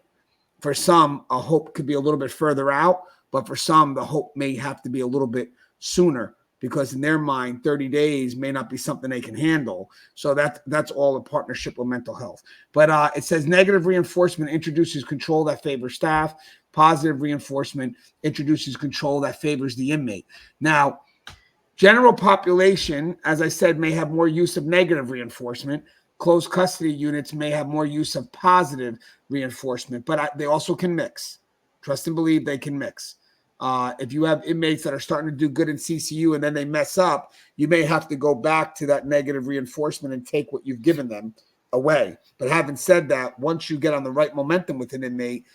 for some, a hope could be a little bit further out, but for some, the hope may have to be a little bit sooner, because in their mind, 30 days may not be something they can handle. So that's all a partnership with mental health. But it says negative reinforcement introduces control that favors staff. Positive reinforcement introduces control that favors the inmate. Now, general population, as I said, may have more use of negative reinforcement. Closed custody units may have more use of positive reinforcement, but they also can mix. Trust and believe they can mix. If you have inmates that are starting to do good in CCU and then they mess up, you may have to go back to that negative reinforcement and take what you've given them away. But having said that, once you get on the right momentum with an inmate,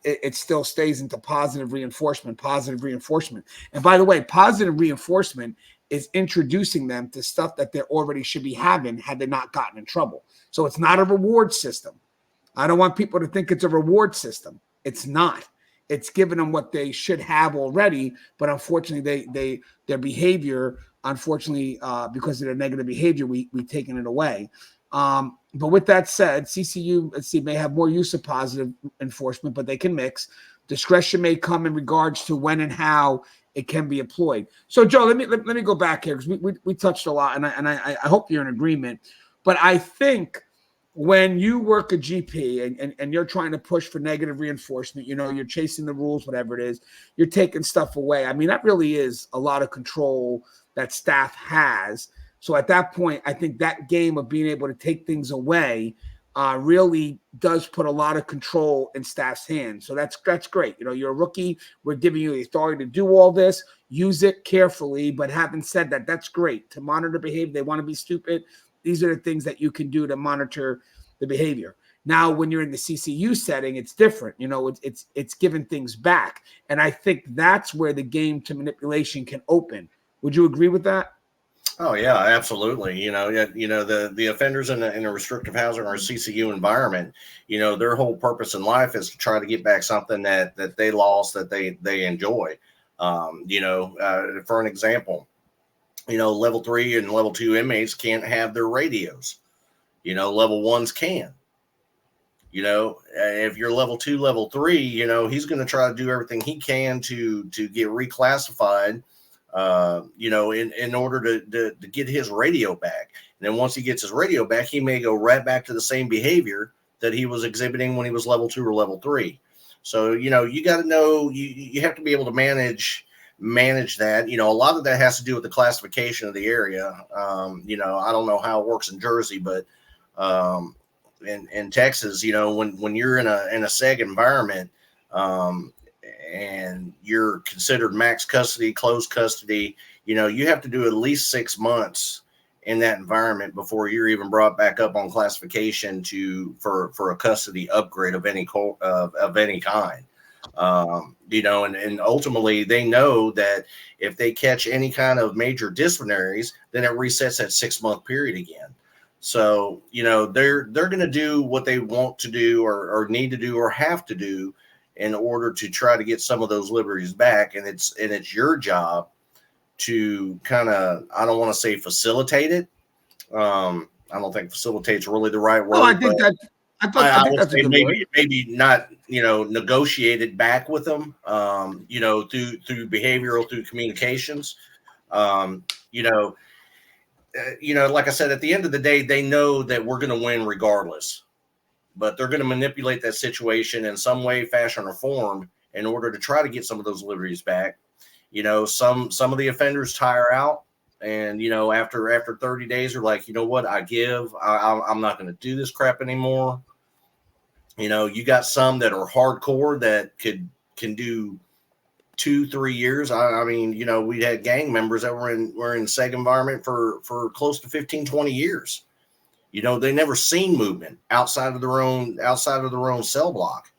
it still stays into positive reinforcement. And by the way, positive reinforcement is introducing them to stuff that they already should be having had they not gotten in trouble. So it's not a reward system. I don't want people to think it's a reward system. It's not. It's giving them what they should have already, but unfortunately, their behavior, unfortunately, because of their negative behavior, we've taken it away. But with that said, CCU, let's see, may have more use of positive enforcement, but they can mix. Discretion may come in regards to when and how it can be employed. So, Joe, let me go back here because we touched a lot, and I hope you're in agreement. But I think when you work a GP and you're trying to push for negative reinforcement, you're chasing the rules, whatever it is, you're taking stuff away. I mean, that really is a lot of control that staff has. So at that point, I think that game of being able to take things away really does put a lot of control in staff's hands. So that's great. You're a rookie. We're giving you the authority to do all this. Use it carefully. But having said that, that's great. To monitor behavior, they want to be stupid. These are the things that you can do to monitor the behavior. Now, when you're in the CCU setting, it's different. It's giving things back. And I think that's where the game to manipulation can open. Would you agree with that? Oh yeah, absolutely. The offenders in a restrictive housing or a CCU environment, their whole purpose in life is to try to get back something that they lost that they enjoy. For an example, level 3 and level 2 inmates can't have their radios. Level 1s can. If you're level 2, level 3, he's going to try to do everything he can to get reclassified. In order to get his radio back. And then once he gets his radio back, he may go right back to the same behavior that he was exhibiting when he was level 2 or level 3. So, you got to know, you have to be able to manage that. A lot of that has to do with the classification of the area. I don't know how it works in Jersey, but in Texas, when you're in a SEG environment, and you're considered max custody, closed custody, you have to do at least 6 months in that environment before you're even brought back up on classification for a custody upgrade of any kind. And ultimately they know that if they catch any kind of major disciplinaries, then it resets that 6-month period again. So, they're going to do what they want to do or need to do or have to do in order to try to get some of those liberties back. And it's your job to kind of, I don't want to say facilitate it. I don't think facilitate's really the right word. No, I think that's a good word. Maybe not, negotiate it back with them, through behavioral, through communications. Like I said, at the end of the day, they know that we're going to win regardless. But they're going to manipulate that situation in some way, fashion, or form in order to try to get some of those liberties back. Some of the offenders tire out, and after 30 days, are like, what? I'm not going to do this crap anymore. You got some that are hardcore that can do 2-3 years. I mean, we had gang members that were in SEG environment for close to 15-20 years. They never seen movement outside of their own cell block.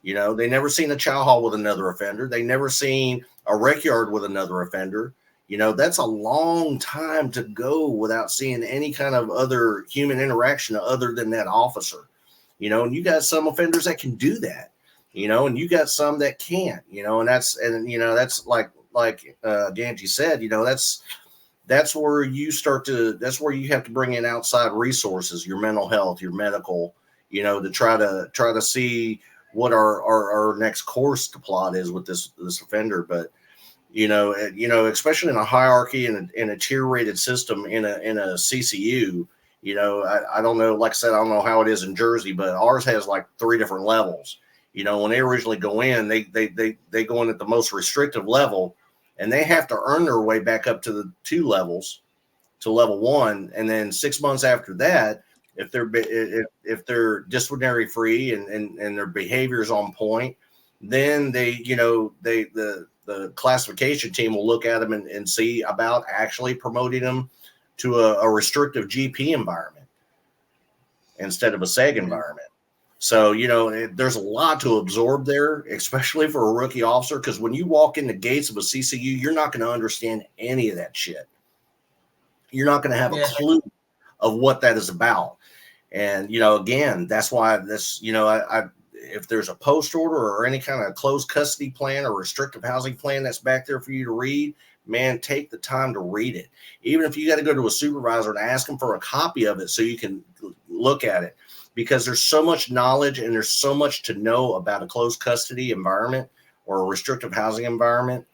They never seen a chow hall with another offender. They never seen a rec yard with another offender. That's a long time to go without seeing any kind of other human interaction other than that officer. And you got some offenders that can do that, and you got some that can't, and that's like Gangi said, that's where you have to bring in outside resources, your mental health, your medical, to try to see what our next course to plot is with this offender. But, especially in a hierarchy and in a tier rated system in a CCU, I don't know, like I said, I don't know how it is in Jersey, but ours has like 3 different levels. When they originally go in, they go in at the most restrictive level, and they have to earn their way back up to the 2 levels to level 1. And then 6 months after that, if they're disciplinary free and their behavior is on point, then the classification team will look at them and see about actually promoting them to a restrictive GP environment instead of a SEG environment. So, there's a lot to absorb there, especially for a rookie officer, because when you walk in the gates of a CCU, you're not going to understand any of that shit. You're not going to have a clue of what that is about. And, again, that's why this, if there's a post order or any kind of closed custody plan or restrictive housing plan that's back there for you to read, man, take the time to read it. Even if you got to go to a supervisor and ask them for a copy of it so you can look at it, because there's so much knowledge and there's so much to know about a closed custody environment or a restrictive housing environment,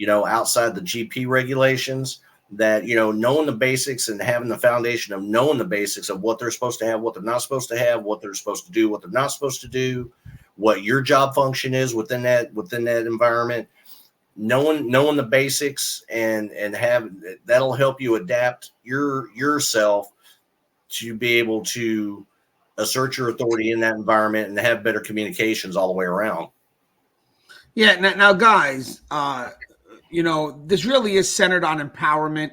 outside the GP regulations, that, knowing the basics and having the foundation of knowing the basics of what they're supposed to have, what they're not supposed to have, what they're supposed to do, what they're not supposed to do, what your job function is within that environment, knowing the basics and that'll help you adapt yourself to be able to assert your authority in that environment and have better communications all the way around. Yeah. Now guys, this really is centered on empowerment.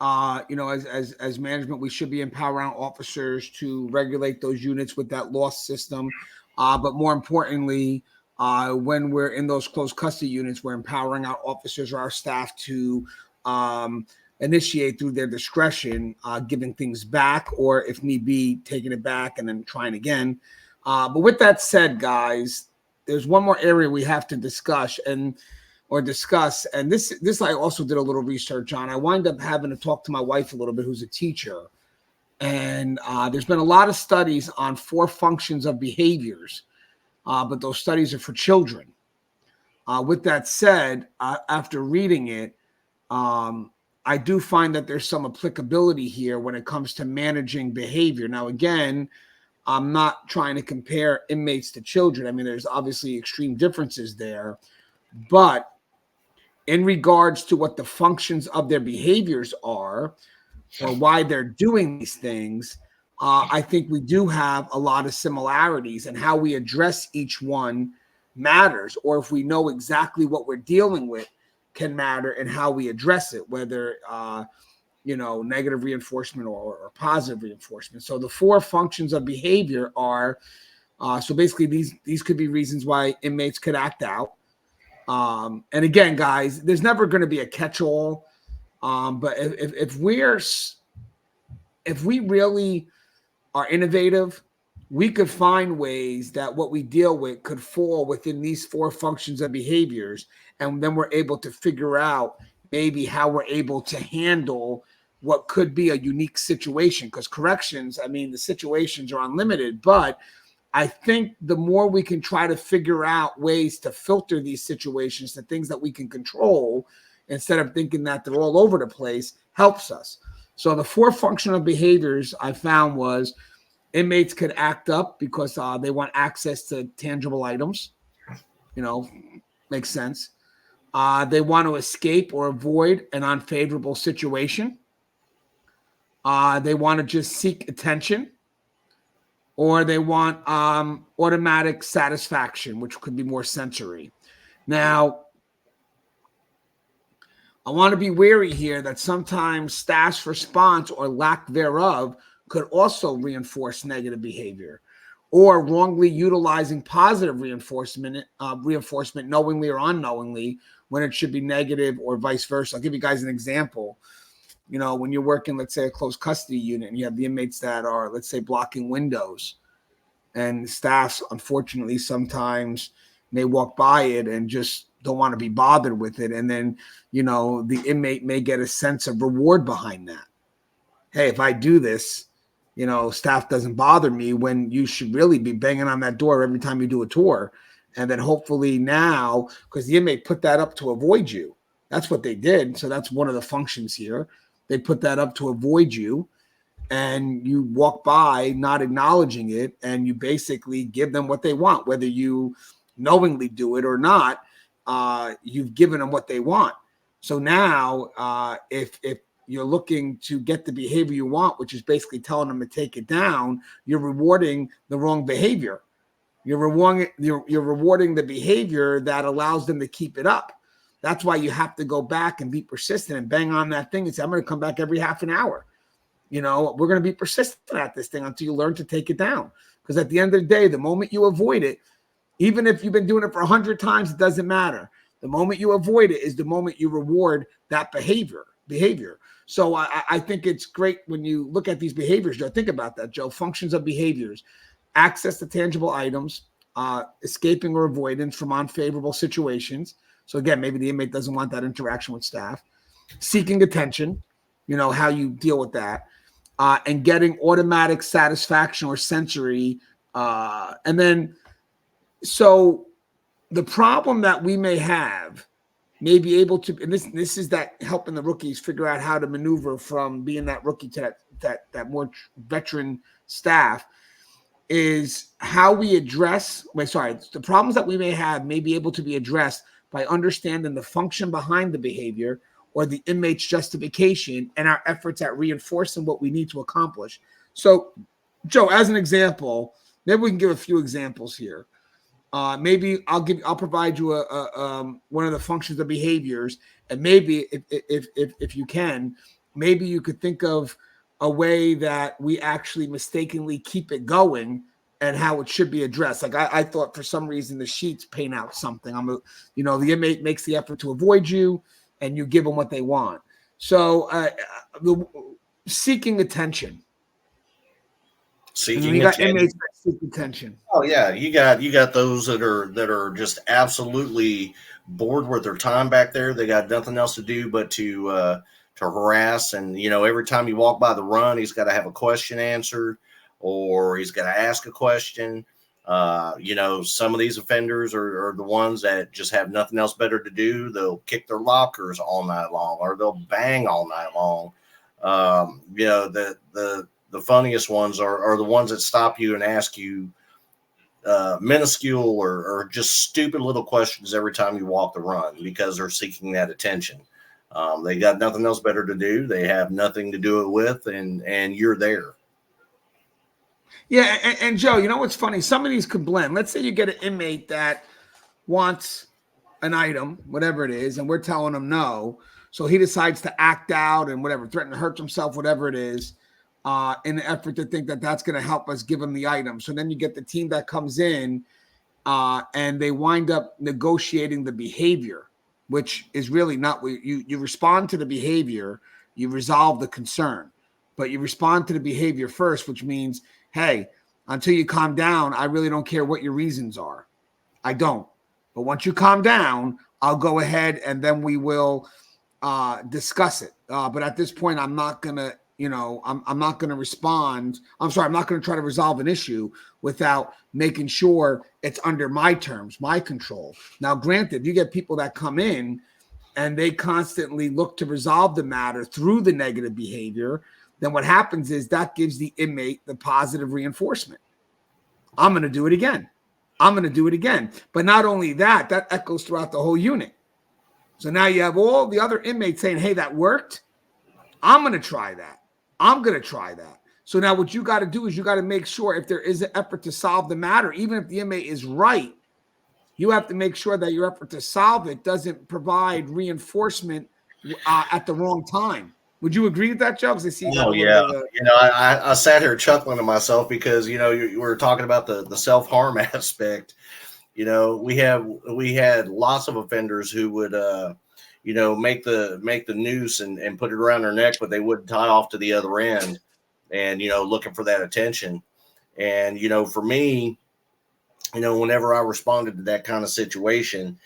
As management, we should be empowering officers to regulate those units with that loss system. But more importantly, when we're in those close custody units, we're empowering our officers or our staff to initiate through their discretion, giving things back, or if need be, taking it back and then trying again. But with that said, guys, there's one more area we have to discuss. And this I also did a little research on. I wind up having to talk to my wife a little bit, who's a teacher. And there's been a lot of studies on 4 functions of behaviors, but those studies are for children. With that said, after reading it, I do find that there's some applicability here when it comes to managing behavior. Now, again, I'm not trying to compare inmates to children. I mean, there's obviously extreme differences there, but in regards to what the functions of their behaviors are or why they're doing these things, I think we do have a lot of similarities, and how we address each one matters. Or if we know exactly what we're dealing with can matter in how we address it, whether, negative reinforcement or positive reinforcement. So the 4 functions of behavior are, so basically these could be reasons why inmates could act out. And again, guys, there's never going to be a catch-all. But if we really are innovative, we could find ways that what we deal with could fall within these 4 functions of behaviors. And then we're able to figure out maybe how we're able to handle what could be a unique situation. Because corrections, I mean, the situations are unlimited, but I think the more we can try to figure out ways to filter these situations to things that we can control, instead of thinking that they're all over the place, helps us. So the 4 functional behaviors I found was inmates could act up because they want access to tangible items. Makes sense. They want to escape or avoid an unfavorable situation. They want to just seek attention. Or they want automatic satisfaction, which could be more sensory. Now, I want to be wary here that sometimes staff's response or lack thereof could also reinforce negative behavior, or wrongly utilizing positive reinforcement knowingly or unknowingly when it should be negative, or vice versa. I'll give you guys an example. When you're working, let's say, a close custody unit, and you have the inmates that are, let's say, blocking windows, and staffs, unfortunately, sometimes may walk by it and just don't want to be bothered with it. And then, the inmate may get a sense of reward behind that. Hey, if I do this, staff doesn't bother me, when you should really be banging on that door every time you do a tour. And then hopefully now, because the inmate put that up to avoid you. That's what they did. So that's one of the functions here. They put that up to avoid you, and you walk by not acknowledging it, and you basically give them what they want, whether you knowingly do it or not. You've given them what they want. So now, if you're looking to get the behavior you want, which is basically telling them to take it down, you're rewarding the wrong behavior. You're rewarding the behavior that allows them to keep it up. That's why you have to go back and be persistent and bang on that thing and say, I'm going to come back every half an hour. You know, we're going to be persistent at this thing until you learn to take it down. Because at the end of the day, the moment you avoid it, even if you've been doing it for 100 times, it doesn't matter. The moment you avoid it is the moment you reward that behavior. So I think it's great when you look at these behaviors, Joe. Think about that, Joe. Functions of behaviors: access to tangible items, escaping or avoidance from unfavorable situations. So again, maybe the inmate doesn't want that interaction with staff. Seeking attention, you know, how you deal with that, and getting automatic satisfaction or sensory. And then, so the problem that we may have may be able to, and this is that helping the rookies figure out how to maneuver from being that rookie to that more veteran staff, is how we address, the problems that we may have may be able to be addressed by understanding the function behind the behavior or the inmate's justification and our efforts at reinforcing what we need to accomplish. So, Joe, as an example, maybe we can give a few examples here. Maybe I'll provide you one of the functions of behaviors, and maybe if you can, maybe you could think of a way that we actually mistakenly keep it going and how it should be addressed. Like I thought for some reason the sheets paint out something. The inmate makes the effort to avoid you, and you give them what they want. So seeking attention. Seeking you got attention. inmates that seek attention. Oh yeah, you got those that are just absolutely bored with their time back there. They got nothing else to do but to harass. And every time you walk by the run, he's got to have a question answered, or he's got to ask a question. Some of these offenders are the ones that just have nothing else better to do. They'll kick their lockers all night long, or they'll bang all night long. The funniest ones are the ones that stop you and ask you minuscule or just stupid little questions every time you walk the run, because they're seeking that attention. They got nothing else better to do. They have nothing to do it with, and you're there. Yeah, and Joe, you know what's funny? Some of these could blend. Let's say you get an inmate that wants an item, whatever it is, and we're telling him no. So he decides to act out and whatever, threaten to hurt himself, whatever it is, in the effort to think that that's going to help us give him the item. So then you get the team that comes in, and they wind up negotiating the behavior, which is really not what you respond to the behavior, you resolve the concern, but you respond to the behavior first, which means, hey, until you calm down, I really don't care what your reasons are. I don't. But once you calm down, I'll go ahead and then we will discuss it. But at this point, I'm not going to, I'm not going to respond. I'm sorry, I'm not going to try to resolve an issue without making sure it's under my terms, my control. Now, granted, you get people that come in and they constantly look to resolve the matter through the negative behavior. Then what happens is that gives the inmate the positive reinforcement. I'm going to do it again. I'm going to do it again. But not only that, that echoes throughout the whole unit. So now you have all the other inmates saying, hey, that worked. I'm going to try that. I'm going to try that. So now what you got to do is you got to make sure if there is an effort to solve the matter, even if the inmate is right, you have to make sure that your effort to solve it doesn't provide reinforcement at the wrong time. Would you agree with that, Joe? Because I see you got a little bit of I sat here chuckling to myself because you were talking about the self-harm aspect. We had lots of offenders who would make the noose and put it around their neck, but they wouldn't tie off to the other end, and looking for that attention. And for me, whenever I responded to that kind of situation,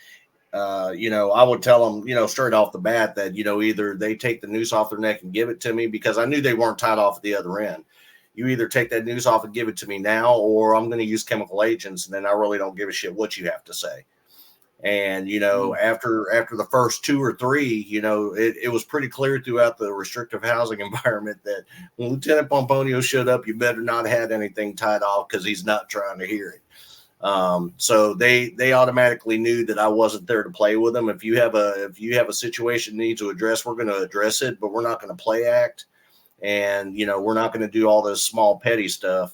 I would tell them, straight off the bat that, either they take the noose off their neck and give it to me, because I knew they weren't tied off at the other end. You either take that noose off and give it to me now, or I'm going to use chemical agents, and then I really don't give a shit what you have to say. And, after the first two or three, it was pretty clear throughout the restrictive housing environment that when Lieutenant Pomponio showed up, you better not have anything tied off, because he's not trying to hear it. So they automatically knew that I wasn't there to play with them. If you have a situation that needs to address, we're going to address it, but we're not going to play act. And, we're not going to do all this small petty stuff.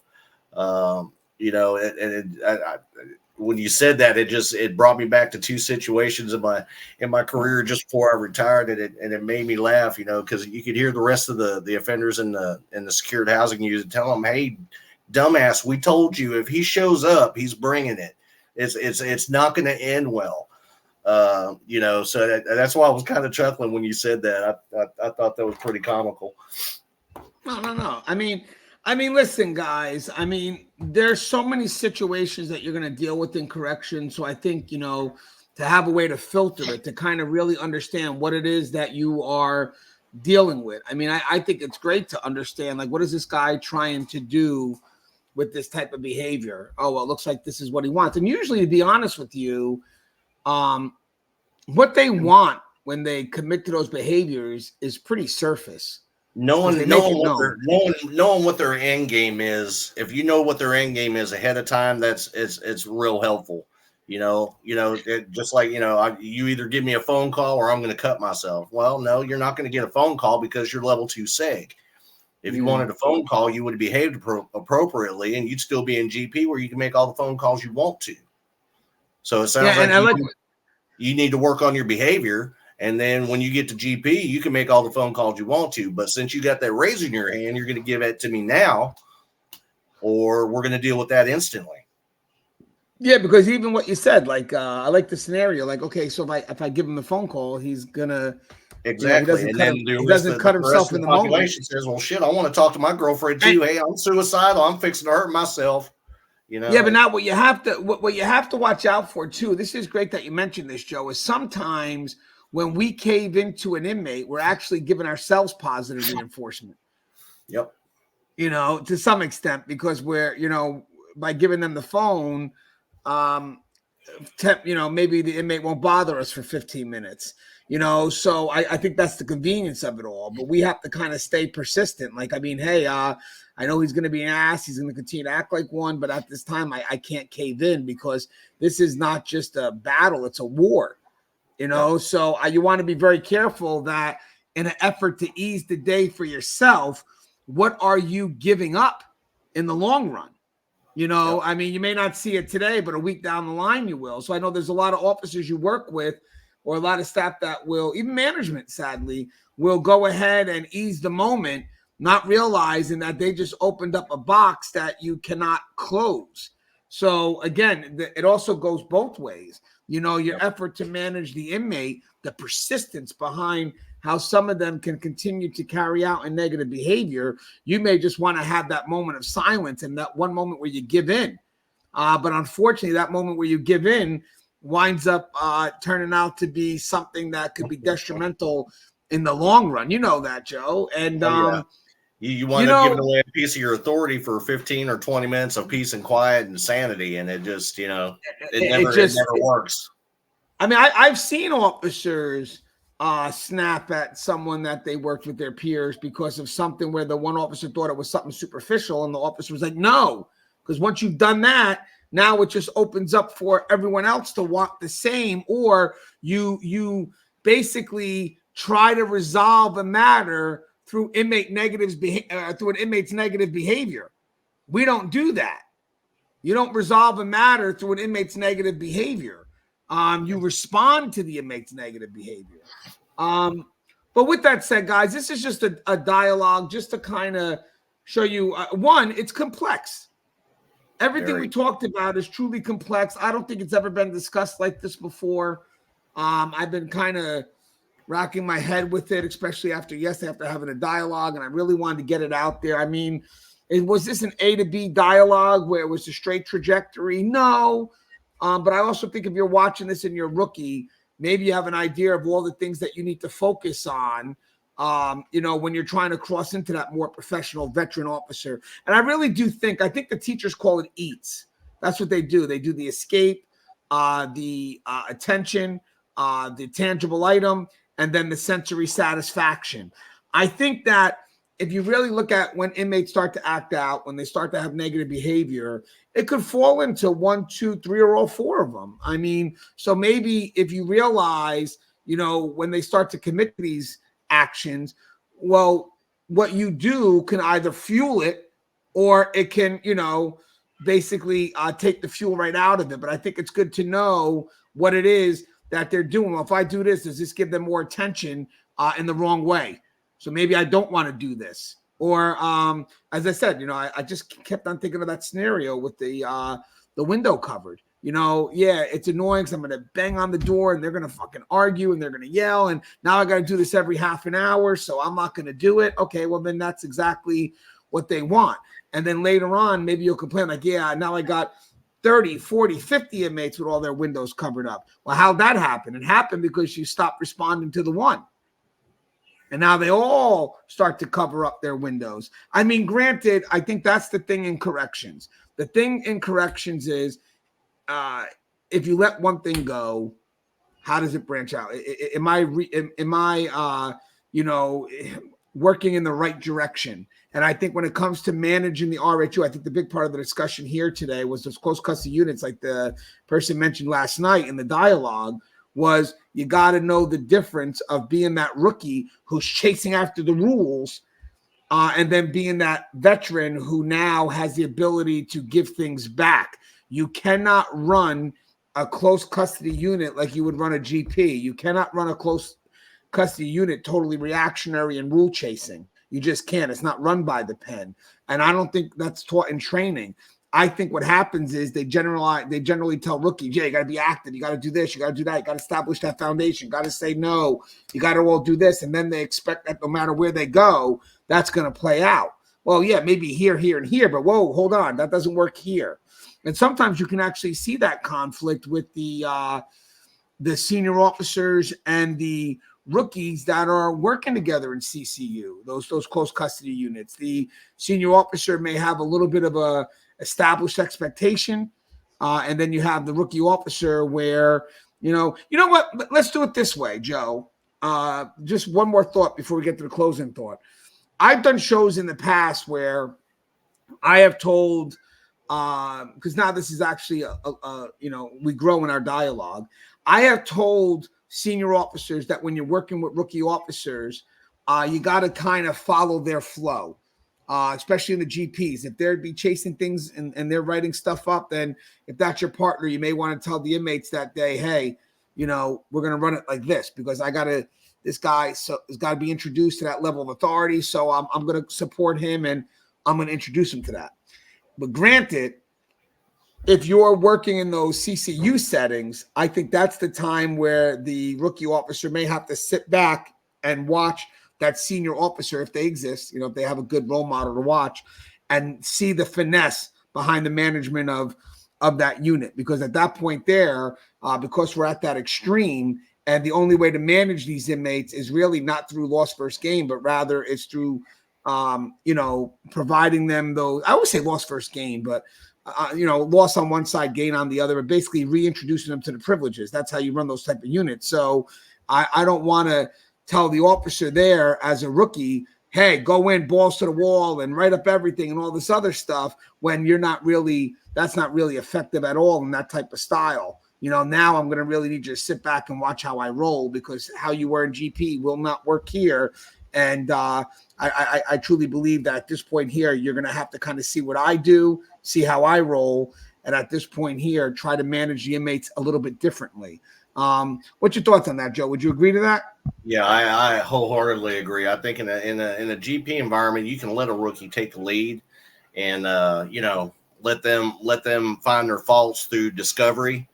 when you said that, it brought me back to two situations in my career just before I retired, and it made me laugh, because you could hear the rest of the offenders in the secured housing unit tell them, "Hey, dumbass, we told you if he shows up, he's bringing it. It's not going to end well." So that's why I was kind of chuckling when you said that. I thought that was pretty comical. No. I mean, listen, guys. I mean, there's so many situations that you're going to deal with in correction. So I think, to have a way to filter it, to kind of really understand what it is that you are dealing with. I mean, I think it's great to understand, like, what is this guy trying to do with this type of behavior? Oh, well, it looks like this is what he wants. And usually, to be honest with you, what they want when they commit to those behaviors is pretty surface. Knowing what their end game is. If you know what their end game is ahead of time, it's real helpful. Just like, you either give me a phone call or I'm going to cut myself. Well, no, you're not going to get a phone call because you're level 2 SEG. If you wanted a phone call, you would have behaved appropriately, and you'd still be in GP where you can make all the phone calls you want to. So it sounds you need to work on your behavior. And then when you get to GP, you can make all the phone calls you want to. But since you got that razor in your hand, you're going to give it to me now, or we're going to deal with that instantly. Yeah, because even what you said, like, I like the scenario. Like, okay, so if I give him the phone call, he's gonna exactly, he doesn't cut himself in the moment. Says, "Well, shit, I want to talk to my girlfriend too. Hey, I'm suicidal. I'm fixing to hurt myself." Yeah, but now what you have to watch out for too. This is great that you mentioned this, Joe. Is sometimes when we cave into an inmate, we're actually giving ourselves positive reinforcement. Yep. To some extent, because we're, by giving them the phone, maybe the inmate won't bother us for 15 minutes. So I think that's the convenience of it all. But we have to kind of stay persistent. Like, I mean, hey, I know he's going to be an ass. He's going to continue to act like one. But at this time, I can't cave in because this is not just a battle. It's a war. So you want to be very careful that in an effort to ease the day for yourself, what are you giving up in the long run? I mean, you may not see it today, but a week down the line, you will. So I know there's a lot of officers you work with or a lot of staff that will, even management, sadly, will go ahead and ease the moment, not realizing that they just opened up a box that you cannot close. So again, it also goes both ways. Your effort to manage the inmate, the persistence behind how some of them can continue to carry out a negative behavior. You may just want to have that moment of silence and that one moment where you give in. But unfortunately, that moment where you give in winds up turning out to be something that could be detrimental in the long run. You know that, Joe. And you wind up giving away a piece of your authority for 15 or 20 minutes of peace and quiet and sanity, and it just, it never works. I mean, I've seen officers snap at someone that they worked with their peers because of something where the one officer thought it was something superficial, and the officer was like, no, because once you've done that, now it just opens up for everyone else to want the same, or you basically try to resolve a matter through an inmate's negative behavior. We don't do that. You don't resolve a matter through an inmate's negative behavior. You respond to the inmate's negative behavior. But with that said, guys, this is just a dialogue just to kind of show you, one, it's complex. Everything we talked about is truly complex. I don't think it's ever been discussed like this before. I've been kind of racking my head with it, especially after having a dialogue, and I really wanted to get it out there. I mean, was this an A to B dialogue where it was a straight trajectory? No. But I also think if you're watching this and you're a rookie, maybe you have an idea of all the things that you need to focus on, when you're trying to cross into that more professional veteran officer. And I really do think the teachers call it EATS. That's what they do. They do the escape, the attention, the tangible item, and then the sensory satisfaction. I think that if you really look at when inmates start to act out, when they start to have negative behavior, it could fall into 1, 2, 3, or all 4 of them. I mean, so maybe if you realize, when they start to commit these actions, well, what you do can either fuel it or it can, basically take the fuel right out of it. But I think it's good to know what it is that they're doing. Well, if I do this, does this give them more attention in the wrong way? So maybe I don't want to do this. Or as I said, I just kept on thinking of that scenario with the window covered. Yeah, it's annoying because I'm going to bang on the door and they're going to fucking argue and they're going to yell. And now I got to do this every half an hour. So I'm not going to do it. Okay, well, then that's exactly what they want. And then later on, maybe you'll complain like, yeah, now I got 30, 40, 50 inmates with all their windows covered up. Well, how'd that happen? It happened because you stopped responding to the one. And now they all start to cover up their windows. I mean, granted, I think that's the thing in corrections. The thing in corrections is if you let one thing go, how does it branch out? Am I working in the right direction? And I think when it comes to managing the RHU, I think the big part of the discussion here today was those close custody units, like the person mentioned last night in the dialogue, was you got to know the difference of being that rookie who's chasing after the rules and then being that veteran who now has the ability to give things back. You cannot run a close custody unit like you would run a GP. You cannot run a close custody unit totally reactionary and rule chasing. You just can't. It's not run by the pen. And I don't think that's taught in training. I think what happens is they generally tell rookies, yeah, you got to be active. You got to do this. You got to do that. You got to establish that foundation. You got to say no. You got to all do this. And then they expect that no matter where they go, that's going to play out. Well, yeah, maybe here, and here. But whoa, hold on. That doesn't work here. And sometimes you can actually see that conflict with the senior officers and the rookies that are working together in CCU, those close custody units. The senior officer may have a little bit of a established expectation, and then you have the rookie officer where, you know what? Let's do it this way, Joe. Just one more thought before we get to the closing thought. I've done shows in the past where I have told, because now this is actually we grow in our dialogue. I have told senior officers that when you're working with rookie officers, you got to kind of follow their flow, especially in the GPs. If they'd be chasing things and they're writing stuff up, then if that's your partner, you may want to tell the inmates that day, hey, we're going to run it like this because this guy has got to be introduced to that level of authority. So I'm going to support him and I'm going to introduce him to that. But granted, if you're working in those CCU settings, I think that's the time where the rookie officer may have to sit back and watch that senior officer, if they exist, if they have a good role model to watch, and see the finesse behind the management of that unit. Because at that point there, because we're at that extreme, and the only way to manage these inmates is really not through loss first gain, but rather it's through, providing them those, I would say loss first gain, but loss on one side, gain on the other, but basically reintroducing them to the privileges. That's how you run those type of units. So I don't want to tell the officer there as a rookie, hey, go in, balls to the wall and write up everything and all this other stuff when that's not really effective at all in that type of style. Now I'm going to really need you to sit back and watch how I roll, because how you were in GP will not work here. And I truly believe that at this point here, you're going to have to kind of see what I do, see how I roll. And at this point here, try to manage the inmates a little bit differently. What's your thoughts on that, Joe? Would you agree to that? Yeah, I wholeheartedly agree. I think in a GP environment, you can let a rookie take the lead and, let them find their faults through discovery.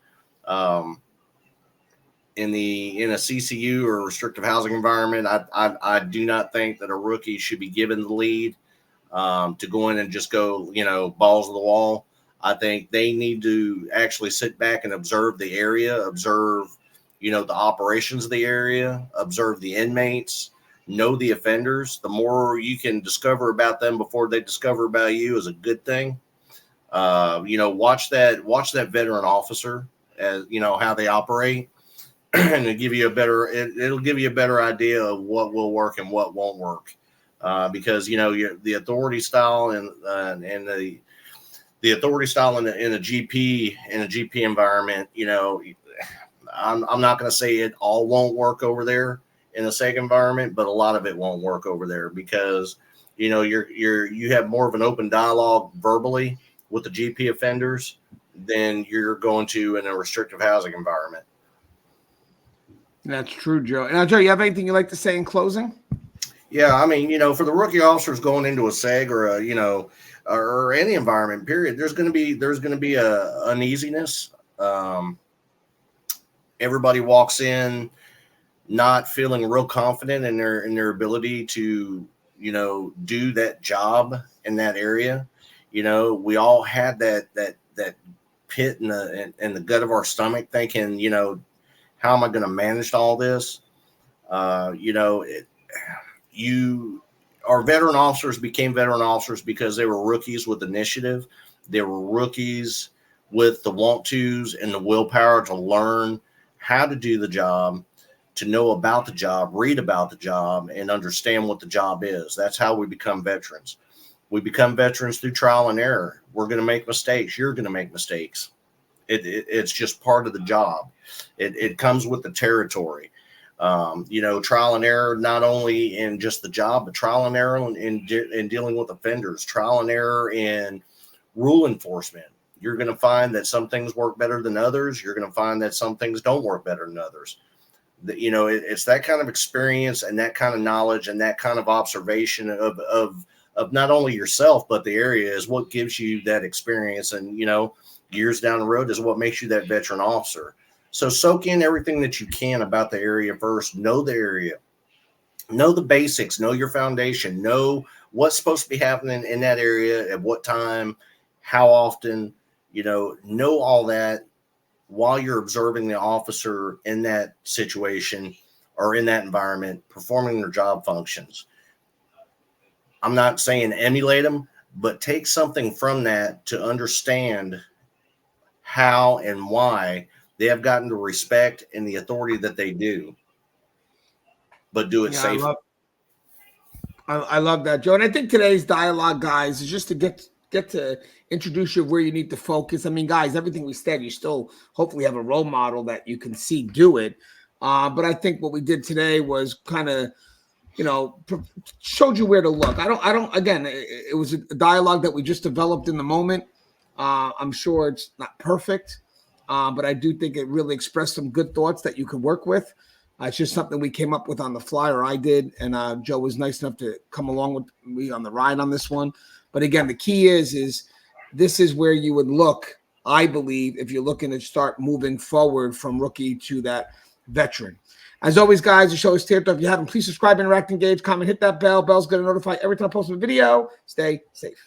In a CCU or restrictive housing environment, I do not think that a rookie should be given the lead to go in and just go, balls to the wall. I think they need to actually sit back and observe the area, observe, the operations of the area, observe the inmates, know the offenders. The more you can discover about them before they discover about you is a good thing. Watch that veteran officer as, how they operate. And it'll give you a better idea of what will work and what won't work, because the authority style and the authority style in a GP environment. I'm not going to say it all won't work over there in a SEG environment, but a lot of it won't work over there because you have more of an open dialogue verbally, with the GP offenders than you're going to in a restrictive housing environment. That's true, Joe. Now, Joe, you have anything you'd like to say in closing? Yeah, I mean, for the rookie officers going into a SEG or or any environment, period, there's going to be a uneasiness. Everybody walks in not feeling real confident in their ability to do that job in that area. We all had that pit in the gut of our stomach, thinking, how am I going to manage all this? Our veteran officers became veteran officers because they were rookies with initiative. They were rookies with the want tos and the willpower to learn how to do the job, to know about the job, read about the job, and understand what the job is. That's how we become veterans. We become veterans through trial and error. We're going to make mistakes. You're going to make mistakes. It's just part of the job. It comes with the territory. Trial and error, not only in just the job, but trial and error in dealing with offenders, trial and error in rule enforcement. You're going to find that some things work better than others. You're going to find that some things don't work better than others. It's that kind of experience and that kind of knowledge and that kind of observation of not only yourself, but the area is what gives you that experience. And, years down the road is what makes you that veteran officer. So soak in everything that you can about the area first. Know the area, know the basics, know your foundation, know what's supposed to be happening in that area at what time, how often, know all that while you're observing the officer in that situation or in that environment, performing their job functions. I'm not saying emulate them, but take something from that to understand how and why they have gotten the respect and the authority that they do, but do it safely. I love that, Joe. And I think today's dialogue, guys, is just to get to introduce you where you need to focus. I mean, guys, everything we said, you still hopefully have a role model that you can see do it. But I think what we did today was kind of, showed you where to look. Again, it was a dialogue that we just developed in the moment. I'm sure it's not perfect, but I do think it really expressed some good thoughts that you could work with. It's just something we came up with on the fly, or I did, and Joe was nice enough to come along with me on the ride on this one. But again, the key is this is where you would look, I believe, if you're looking to start moving forward from rookie to that veteran. As always, guys, the show is Tiered Up. If you haven't, please subscribe, interact, engage, comment, hit that bell. Bell's going to notify every time I post a video. Stay safe.